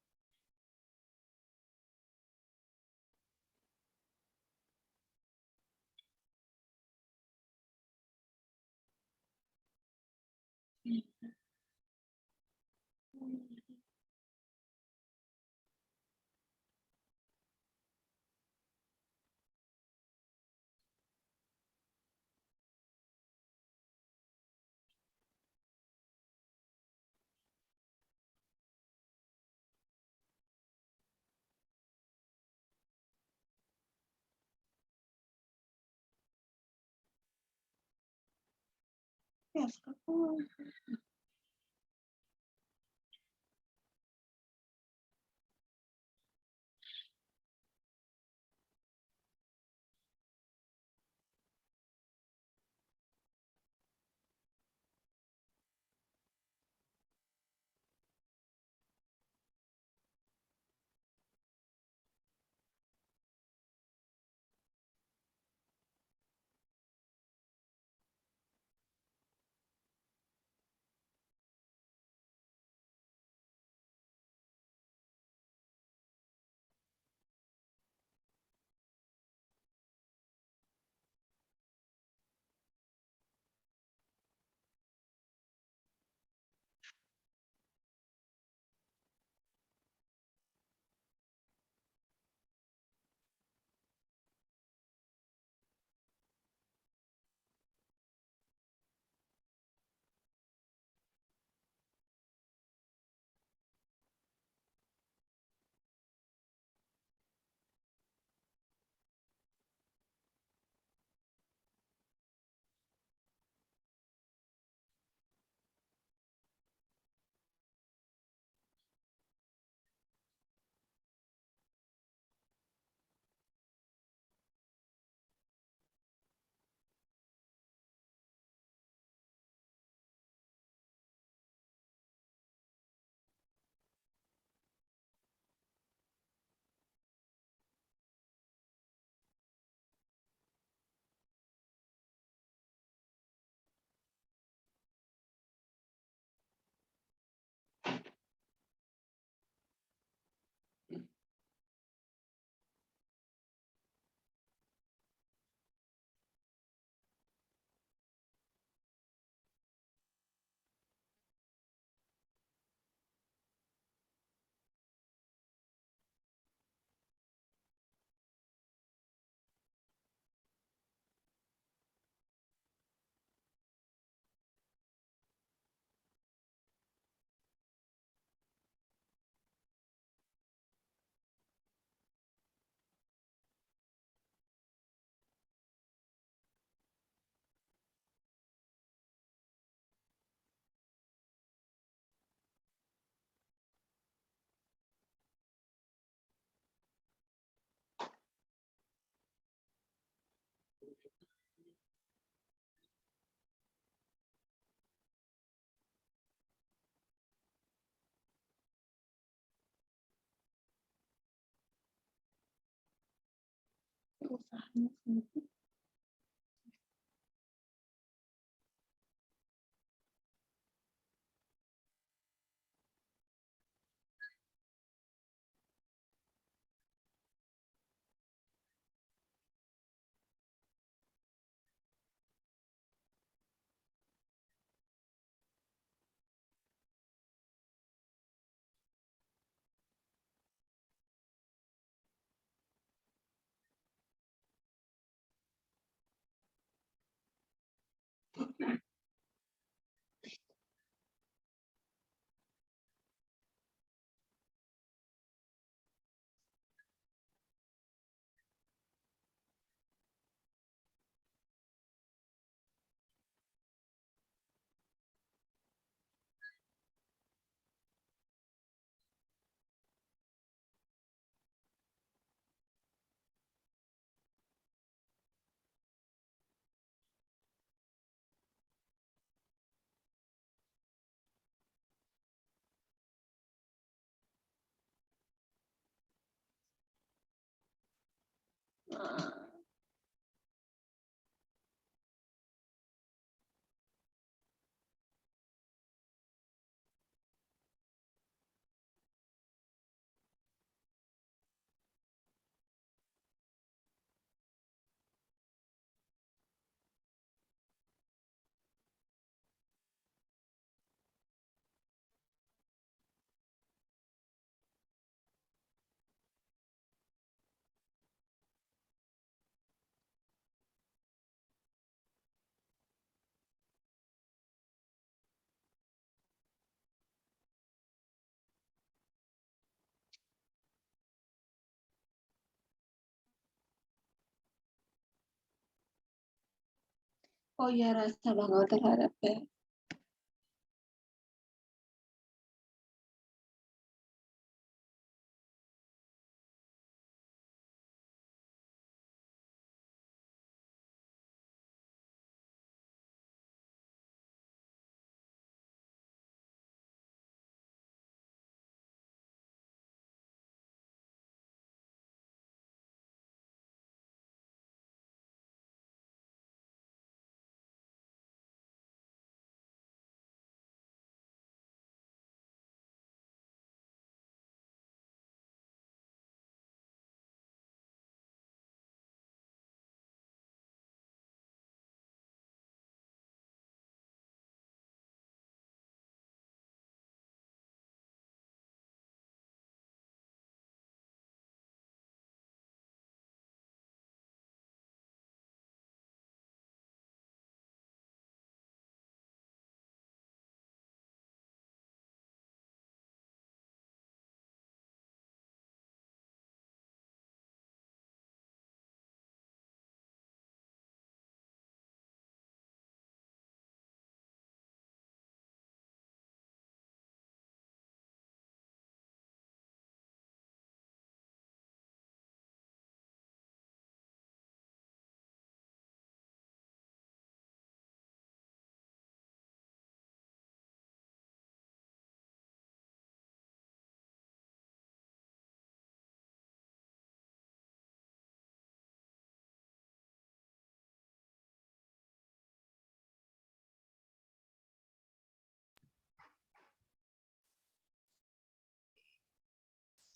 Ya, sekarang usahanya sendiri. Oh ya, rasa bangga terhadap ya.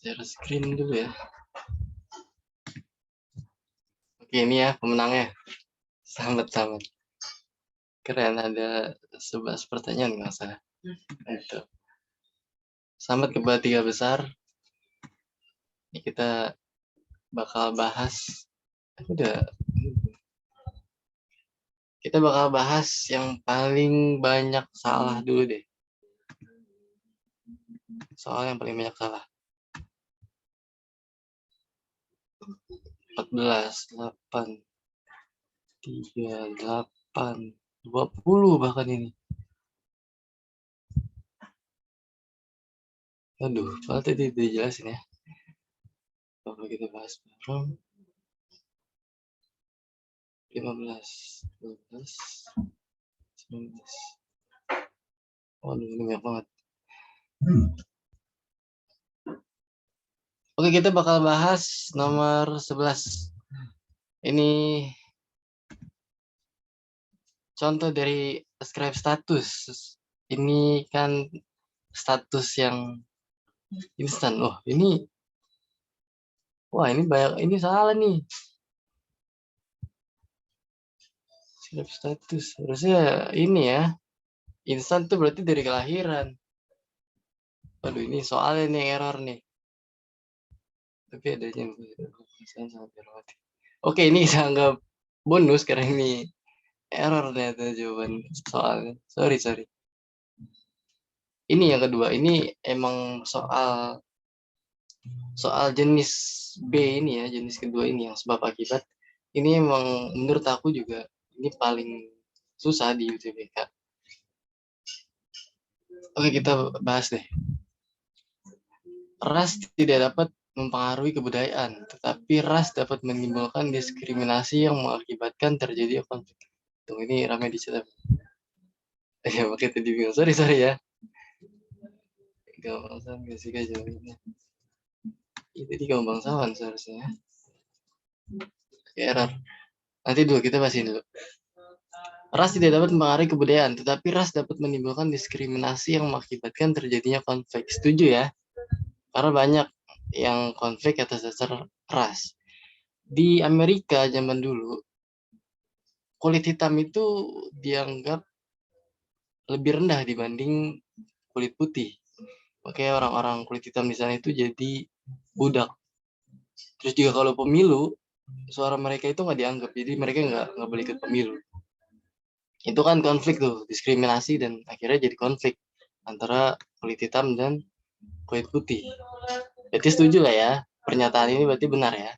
Share screen dulu ya. Oke, ini ya pemenangnya. Selamat. Keren, ada 11 pertanyaan nggak salah. Itu. Selamat kepada 3 besar. Ini kita bakal bahas. Kita bakal bahas yang paling banyak salah dulu deh. Soal yang paling banyak salah. 14, 8, 3, 8, 20 bahkan ini. Aduh, kalau tadi dijelasin ya. Coba kita bahas bareng. 15, 12, 19. Waduh, ini banyak banget. Oke, kita bakal bahas nomor 11. Ini contoh dari ascribe status. Ini kan status yang instan. Wah, ini banyak, ini salah nih. Ascribe status. Harusnya ini ya. Instan tuh berarti dari kelahiran. Waduh, ini soalnya nih error nih. Tapi adanya sangat berarti. Oke, ini saya anggap bonus karena ini error ternyata jawaban soalnya. Sorry. Ini yang kedua, ini emang soal jenis B ini ya, jenis kedua ini yang sebab akibat. Ini emang menurut aku juga ini paling susah di UTBK. Oke, kita bahas deh. Ras tidak dapat mempengaruhi kebudayaan, tetapi ras dapat menimbulkan diskriminasi yang mengakibatkan terjadi konflik. Tuh, ini ramai di chat. Ya, makanya tadi bingung. Sorry ya. Gampang sama gak sih jawabannya? Itu gampang bangsawan seharusnya. Error. Nanti dulu kita bahasin dulu. Ras tidak dapat mempengaruhi kebudayaan, tetapi ras dapat menimbulkan diskriminasi yang mengakibatkan terjadinya konflik. Setuju ya? Karena banyak yang konflik atas dasar ras. Di Amerika zaman dulu, kulit hitam itu dianggap lebih rendah dibanding kulit putih. Makanya orang-orang kulit hitam di sana itu jadi budak. Terus juga kalau pemilu, suara mereka itu nggak dianggap, jadi mereka nggak boleh ikut pemilu. Itu kan konflik tuh, diskriminasi dan akhirnya jadi konflik antara kulit hitam dan kulit putih. Berarti setuju lah ya, pernyataan ini berarti benar ya.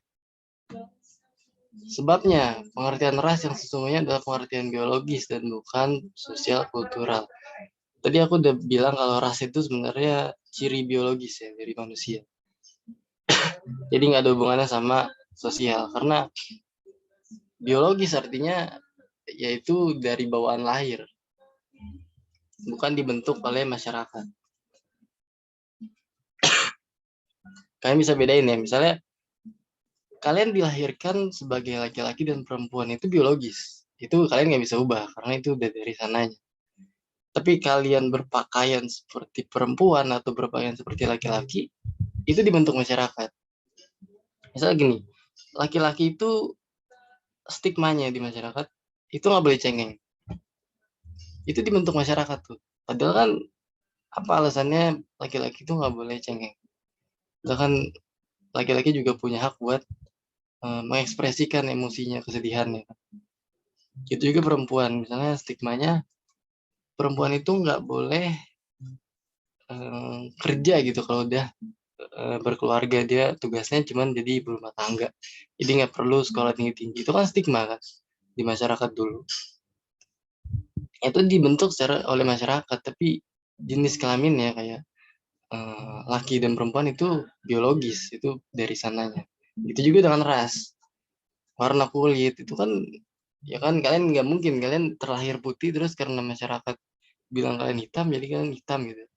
Sebabnya, pengertian ras yang sesungguhnya adalah pengertian biologis dan bukan sosial kultural. Tadi aku udah bilang kalau ras itu sebenarnya ciri biologis ya dari manusia. Jadi nggak ada hubungannya sama sosial, karena biologis artinya yaitu dari bawaan lahir, bukan dibentuk oleh masyarakat. Kalian bisa bedain ya, misalnya kalian dilahirkan sebagai laki-laki dan perempuan itu biologis. Itu kalian nggak bisa ubah, karena itu udah dari sananya. Tapi kalian berpakaian seperti perempuan atau berpakaian seperti laki-laki, itu dibentuk masyarakat. Misalnya gini, laki-laki itu stigmanya di masyarakat, itu nggak boleh cengeng. Itu dibentuk masyarakat tuh. Padahal kan apa alasannya laki-laki itu nggak boleh cengeng? Bahkan laki-laki juga punya hak buat mengekspresikan emosinya, kesedihannya. Itu juga perempuan, misalnya stigmanya perempuan itu nggak boleh kerja gitu kalau udah berkeluarga, dia tugasnya cuman jadi ibu rumah tangga, jadi nggak perlu sekolah tinggi-tinggi. Itu kan stigma kan di masyarakat dulu. Itu dibentuk secara oleh masyarakat, tapi jenis kelaminnya kayak laki dan perempuan itu biologis, itu dari sananya. Itu juga dengan ras, warna kulit itu kan, ya kan kalian nggak mungkin kalian terlahir putih terus karena masyarakat bilang kalian hitam jadi kalian hitam gitu.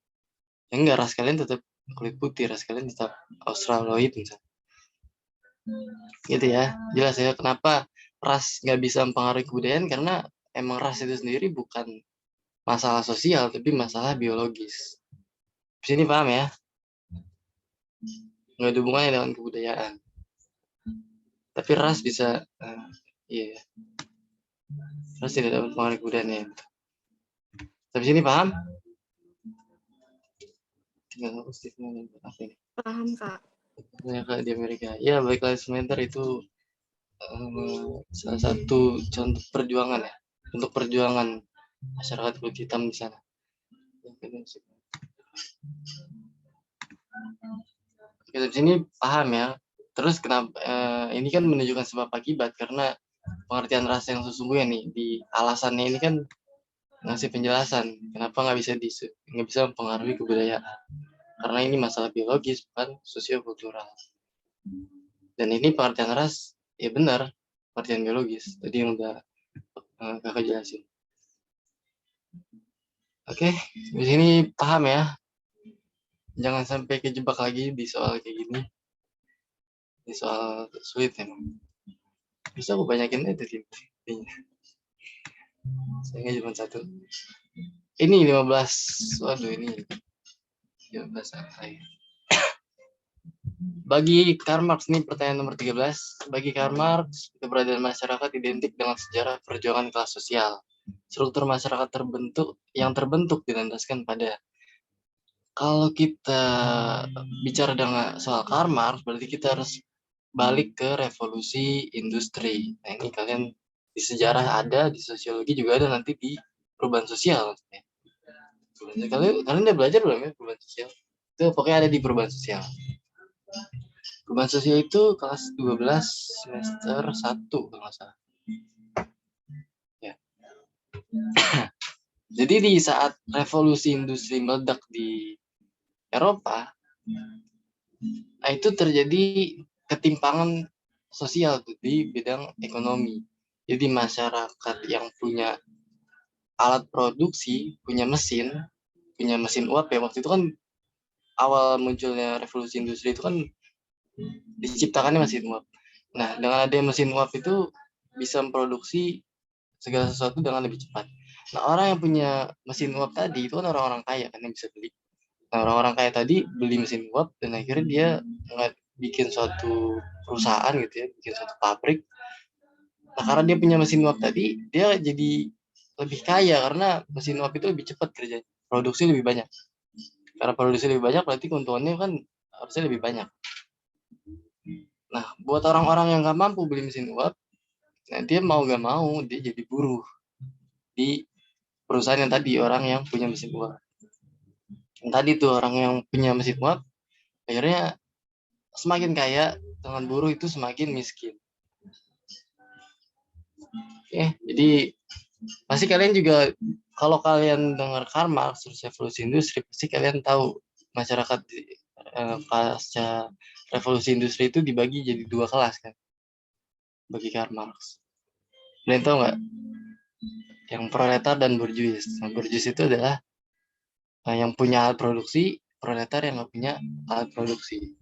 Ya enggak, ras kalian tetap kulit putih, ras kalian tetap Australoid misalnya. Gitu ya, jelas ya kenapa ras nggak bisa mempengaruhi kebudayaan, karena emang ras itu sendiri bukan masalah sosial tapi masalah biologis. Di sini paham ya? Nggak ada hubungannya dengan kebudayaan. Tapi ras bisa, iya, ras tidak dapat pengaruh kebudayaan ya. Tapi sini paham? Tinggal aku sticknya apa ini? Paham, Kak. Kayak di Amerika. Ya, Black Lives Matter itu salah satu contoh perjuangan ya, untuk perjuangan masyarakat kulit hitam di sana. Kita di sini paham ya. Terus kenapa ini kan menunjukkan sebab akibat, karena pengertian ras yang sesungguhnya nih di alasannya ini kan ngasih penjelasan kenapa nggak bisa mempengaruhi kebudayaan, karena ini masalah biologis bukan sosiokultural. Dan ini pengertian ras ya benar pengertian biologis tadi yang udah kakak jelasin. Oke, di sini paham ya, jangan sampai kejebak lagi di soal kayak gini, di soal sulit emang. Bisa aku banyakin aja intinya. Saya cuma satu. Ini 15. Waduh, ini 15 apa ya? Bagi Karl Marx, ini pertanyaan nomor 13. Bagi Karl Marx, keberadaan masyarakat identik dengan sejarah perjuangan kelas sosial. Struktur masyarakat yang terbentuk dilandaskan pada, kalau kita bicara dengan soal Karl Marx, berarti kita harus balik ke revolusi industri. Nah, ini kalian di sejarah ada, di sosiologi juga ada, nanti di perubahan sosial. Kalian udah belajar belum ya perubahan sosial? Itu pokoknya ada di perubahan sosial. Perubahan sosial itu kelas 12 semester 1 kalau nggak salah. Ya. Jadi di saat revolusi industri meledak di Eropa, nah itu terjadi ketimpangan sosial tuh di bidang ekonomi. Jadi masyarakat yang punya alat produksi, punya mesin uap ya, waktu itu kan awal munculnya revolusi industri itu kan diciptakannya mesin uap. Nah, dengan adanya mesin uap itu bisa memproduksi segala sesuatu dengan lebih cepat. Nah, orang yang punya mesin uap tadi itu kan orang-orang kaya kan yang bisa beli. Nah, orang-orang kaya tadi beli mesin uap dan akhirnya dia bikin suatu perusahaan gitu ya, bikin suatu pabrik. Nah, karena dia punya mesin uap tadi, dia jadi lebih kaya karena mesin uap itu lebih cepat kerjanya, produksi lebih banyak. Karena produksi lebih banyak berarti keuntungannya kan harusnya lebih banyak. Nah, buat orang-orang yang nggak mampu beli mesin uap, nah dia mau nggak mau dia jadi buruh di perusahaan yang tadi, orang yang punya mesin uap. Yang tadi tuh orang yang punya mesin uap akhirnya semakin kaya, dengan buruh itu semakin miskin. Jadi pasti kalian juga kalau kalian dengar Karl Marx terus revolusi industri, pasti kalian tahu masyarakat pasca revolusi industri itu dibagi jadi dua kelas kan, bagi Karl Marx. Kalian tahu nggak? Yang proletar dan borjuis. Nah, borjuis itu adalah yang punya alat produksi, proletar yang nggak punya alat produksi.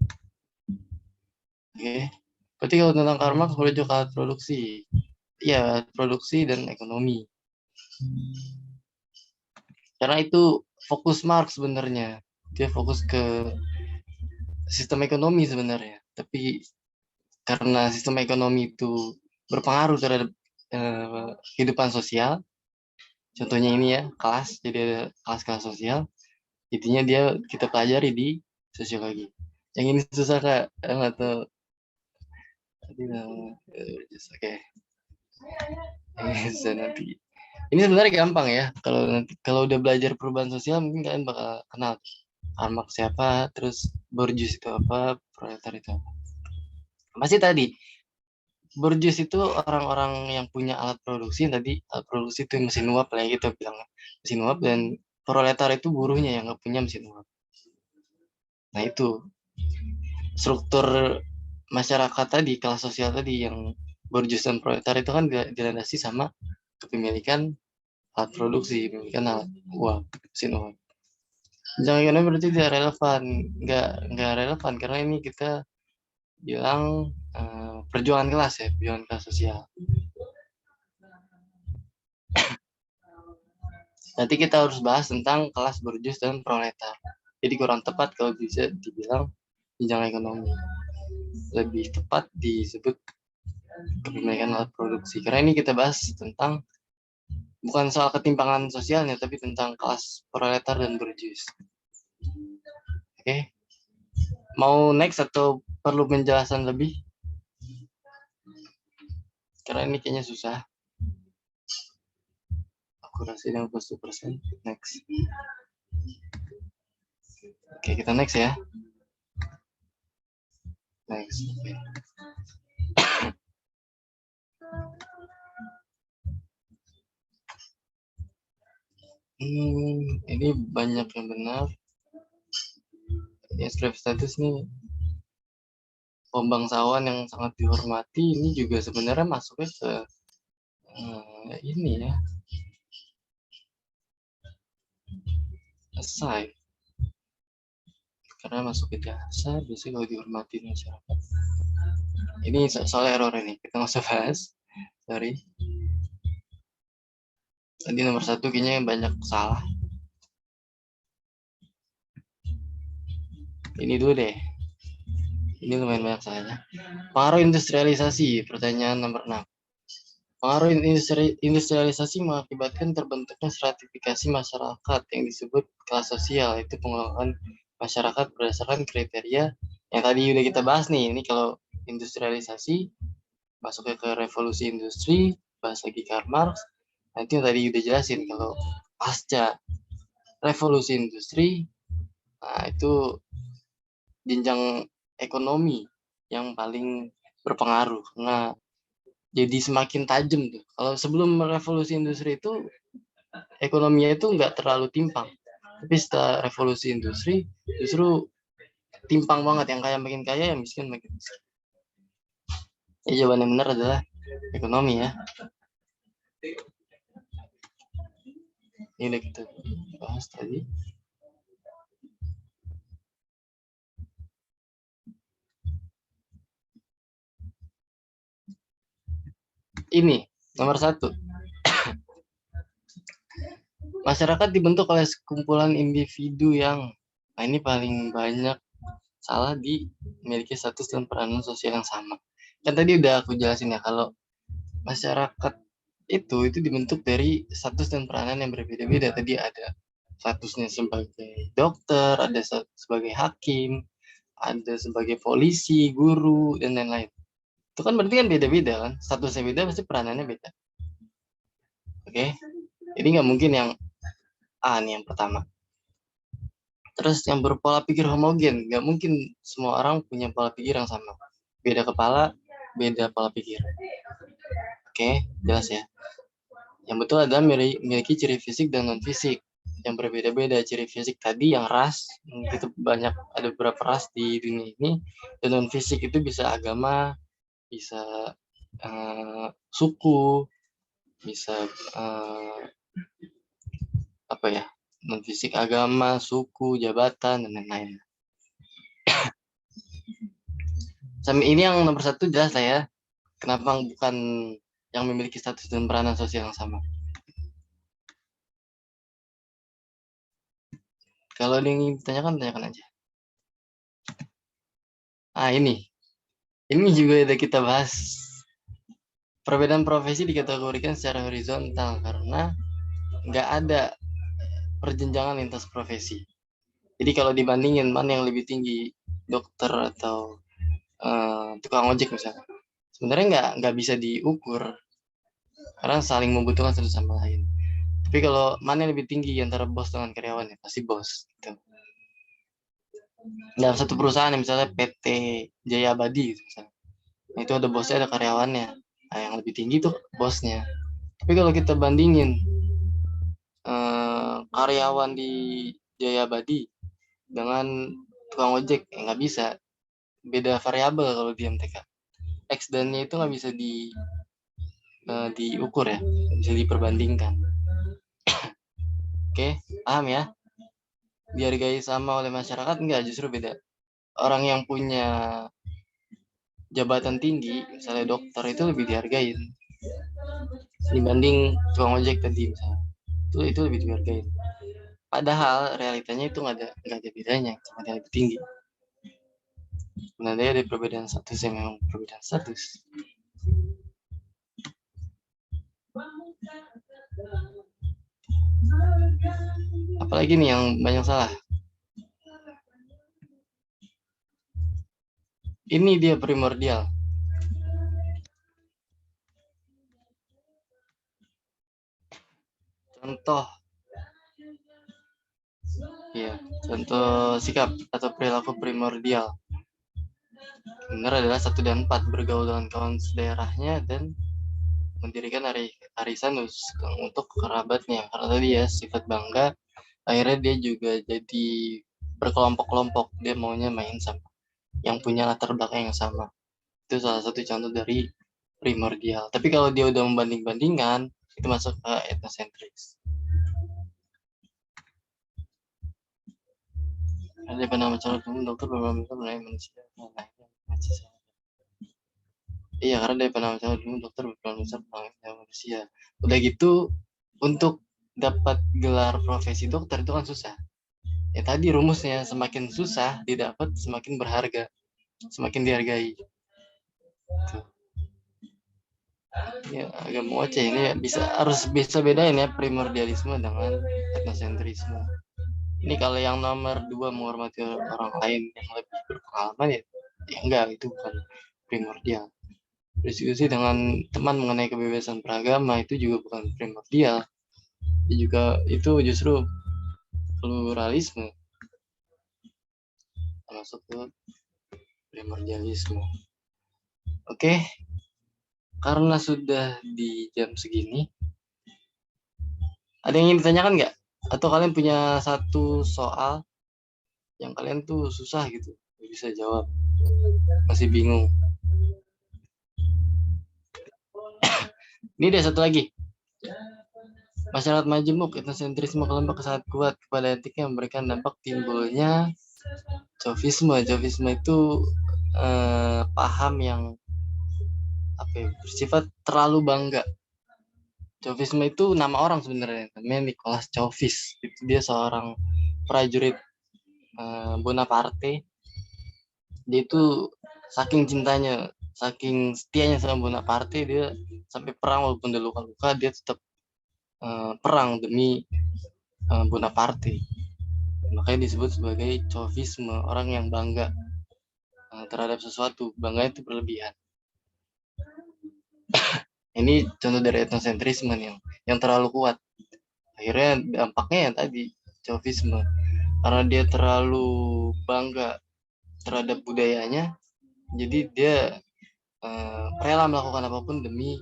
Oke. Berarti kalau tentang Karl Marx boleh juga alat produksi. Ya, produksi dan ekonomi. Karena itu fokus Marx sebenarnya. Dia fokus ke sistem ekonomi sebenarnya. Tapi karena sistem ekonomi itu berpengaruh terhadap kehidupan sosial, contohnya ini ya, kelas, jadi ada kelas-kelas sosial, intinya dia kita pelajari di sosiologi. Yang ini susah Kak, nggak tahu. Oke, ini susah nanti. Ini sebenarnya gampang ya. Kalau udah belajar perubahan sosial mungkin kalian bakal kenal Karl Marx siapa, terus borjuis itu apa, proletar itu apa. Masih tadi borjuis itu orang-orang yang punya alat produksi. Tadi alat produksi itu mesin uap lah ya, gitu bilang mesin uap, dan proletar itu buruhnya yang nggak punya mesin uap. Nah itu struktur masyarakat tadi, kelas sosial tadi yang borjuis dan proletar itu kan dilandasi sama kepemilikan alat produksi, kepemilikan alat uap, mesin uap. Jangan ekonomi berarti tidak relevan, nggak relevan karena ini kita bilang perjuangan kelas ya, perjuangan kelas sosial. Nanti kita harus bahas tentang kelas borjuis dan proletar. Jadi kurang tepat kalau bisa dibilang jenjang ekonomi. Lebih tepat disebut kepemilikan alat produksi. Karena ini kita bahas tentang bukan soal ketimpangan sosialnya, tapi tentang kelas proletar dan borjuis. Oke. Mau next atau perlu penjelasan lebih? Karena ini kayaknya susah. Akurasi 50%. Next. Oke, kita next ya. Next. Okay. Ini banyak yang benar. Ya, status nih pembangsawan yang sangat dihormati ini juga sebenarnya masuknya ke ini ya, asai, karena masuk ke jasa biasanya kalau dihormati masyarakat. Ini soal error ini kita nggak usah bahas, sorry. Tadi nomor 1 kayaknya banyak salah. Ini dulu deh, ini lumayan banyak salahnya. Pengaruh industrialisasi, pertanyaan nomor 6. Pengaruh industrialisasi mengakibatkan terbentuknya stratifikasi masyarakat yang disebut kelas sosial, yaitu pengelolaan masyarakat berdasarkan kriteria yang tadi udah kita bahas nih. Ini kalau industrialisasi masuknya ke revolusi industri, bahas lagi Karl Marx. Nanti yang tadi udah jelasin kalau pasca revolusi industri, nah itu jenjang ekonomi yang paling berpengaruh. Nah, jadi semakin tajam tuh. Kalau sebelum revolusi industri itu ekonominya itu nggak terlalu timpang, tapi setelah revolusi industri justru timpang banget, yang kaya makin kaya, yang miskin makin miskin. Ya, jawaban yang benar adalah ekonomi ya. Ini udah kita bahas tadi. Ini nomor 1. Masyarakat dibentuk oleh sekumpulan individu yang, nah ini paling banyak salah, di memiliki status dan peranan sosial yang sama. Kan tadi udah aku jelasin ya, kalau masyarakat itu dibentuk dari status dan peranan yang berbeda-beda. Tadi ada statusnya sebagai dokter, ada sebagai hakim, ada sebagai polisi, guru, dan lain-lain. Itu kan berarti kan beda-beda kan, statusnya beda, pasti peranannya beda. Oke, jadi nggak mungkin yang A nih yang pertama. Terus yang berpola pikir homogen, nggak mungkin semua orang punya pola pikir yang sama. Beda kepala, beda pola pikir. Oke, jelas ya. Yang betul adalah memiliki ciri fisik dan non fisik yang berbeda-beda. Ciri fisik tadi yang ras, itu banyak, ada beberapa ras di dunia ini, dan non fisik itu bisa agama, bisa suku, bisa apa ya, non fisik agama, suku, jabatan, dan lain-lain. Ini yang nomor 1 jelas lah ya, kenapa bukan yang memiliki status dan peranan sosial yang sama. Kalau ada yang ingin ditanyakan, tanyakan aja. Ini juga udah kita bahas. Perbedaan profesi dikategorikan secara horizontal karena nggak ada perjenjangan lintas profesi. Jadi kalau dibandingin mana yang lebih tinggi, dokter atau tukang ojek misalnya, sebenarnya nggak bisa diukur karena saling membutuhkan satu sama lain. Tapi kalau mana yang lebih tinggi antara bos dengan karyawan, ya pasti bos. Gitu. Dalam satu perusahaan, misalnya PT Jaya Abadi, gitu, misalnya. Nah, itu ada bosnya, ada karyawannya. Nah, yang lebih tinggi tuh bosnya. Tapi kalau kita bandingin karyawan di Jaya Abadi dengan tukang ojek, nggak bisa. Beda variabel kalau di MTK. X dan Y itu nggak bisa diukur ya, bisa diperbandingkan. Oke, paham ya? Dihargai sama oleh masyarakat, enggak, justru beda. Orang yang punya jabatan tinggi, misalnya dokter, itu lebih dihargai dibanding tukang ojek tadi misalnya. Itu lebih dihargai. Padahal realitanya itu nggak ada bedanya, cuma dia lebih tinggi. Sebenarnya ada perbedaan status yang memang perbedaan status. Apalagi nih yang banyak salah. Ini dia primordial. Contoh sikap atau perilaku primordial. Benar adalah 1 dan 4, bergaul dengan kawan sedaerahnya dan mendirikan arisan untuk kerabatnya. Karena tadi ya sifat bangga, akhirnya dia juga jadi berkelompok-kelompok, dia maunya main sama yang punya latar belakang yang sama. Itu salah satu contoh dari primordial. Tapi kalau dia udah membanding-bandingkan, itu masuk ke etnosentris. Ada pernah mencari dokter beberapa manusia. Iya, karena dia pernah mencari dokter beberapa manusia. Udah gitu, untuk dapat gelar profesi dokter itu kan susah. Ya tadi rumusnya, semakin susah didapat, semakin berharga, semakin dihargai. Tuh. Ya, agak ngoceh ini ya, harus bisa bedain ya primordialisme dengan etnosentrisme. Ini kalau yang nomor 2 menghormati orang lain yang lebih berpengalaman, ya enggak, itu bukan primordial. Diskusi dengan teman mengenai kebebasan beragama itu juga bukan primordial. Itu justru pluralisme, masuk ke primordialisme. Oke, karena sudah di jam segini, ada yang ingin ditanyakan nggak? Atau kalian punya satu soal yang kalian tuh susah gitu, nggak bisa jawab, masih bingung? Ini ada satu lagi. Masyarakat majemuk, etnosentrisme kelompok sangat kuat kepada etik yang memberikan dampak timbulnya Chauvisme. Chauvisme itu paham yang bersifat terlalu bangga. Chauvisme itu nama orang sebenarnya, namanya Nicolas Chauvis. Itu dia seorang prajurit Bonaparte. Dia itu saking cintanya, saking setianya sama Bonaparte, dia sampai perang walaupun dia luka-luka, dia tetap perang demi Bonaparte. Makanya disebut sebagai Chauvisme, orang yang bangga terhadap sesuatu. Bangga itu berlebihan. Ini contoh dari etnosentrisme yang terlalu kuat. Akhirnya dampaknya yang tadi, Chauvisme. Karena dia terlalu bangga terhadap budayanya, jadi dia rela melakukan apapun demi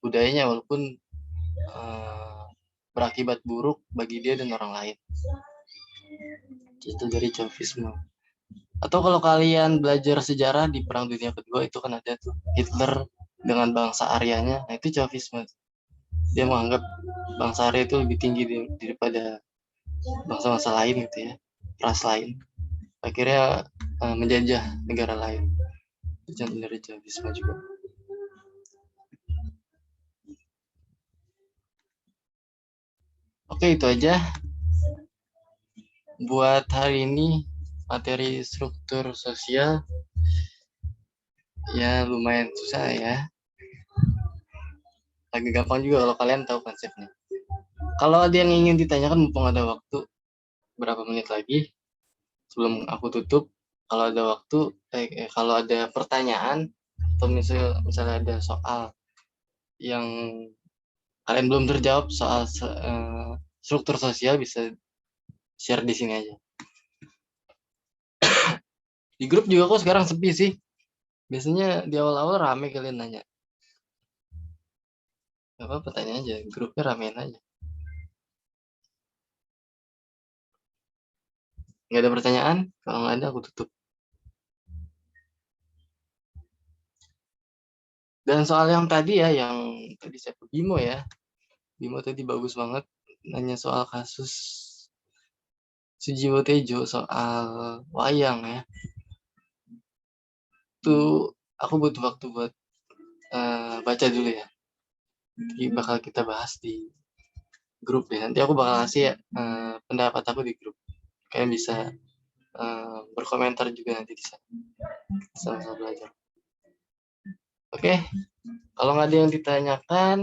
budayanya walaupun berakibat buruk bagi dia dan orang lain. Itu dari Chauvisme. Atau kalau kalian belajar sejarah di Perang Dunia Kedua itu kan ada tuh Hitler dengan bangsa Aryanya, nah itu Chauvisme. Dia menganggap bangsa Arya itu lebih tinggi daripada bangsa-bangsa lain gitu ya, ras lain. Akhirnya menjajah negara lain. Itu contoh dari Chauvisme juga. Oke, itu aja buat hari ini. Materi struktur sosial ya lumayan susah ya, lagi gampang juga kalau kalian tahu konsepnya. Kalau ada yang ingin ditanyakan mumpung ada waktu, berapa menit lagi sebelum aku tutup, kalau ada waktu, kalau ada pertanyaan atau misalnya ada soal yang kalian belum terjawab soal struktur sosial, bisa share di sini aja. Di grup juga kok sekarang sepi sih. Biasanya di awal-awal rame kalian nanya. Gak apa-apa, tanya aja. Grupnya ramein aja. Nggak ada pertanyaan? Kalau nggak ada, aku tutup. Dan soal yang tadi ya, yang tadi saya Bimo ya. Bimo tadi bagus banget. Nanya soal kasus Sujiwo Tejo, soal wayang ya. Itu aku butuh waktu buat baca dulu ya. Jadi bakal kita bahas di grup ya. Nanti aku bakal kasih pendapat aku di grup. Kalian bisa berkomentar juga nanti di sana. Sama-sama belajar. Oke, kalau nggak ada yang ditanyakan,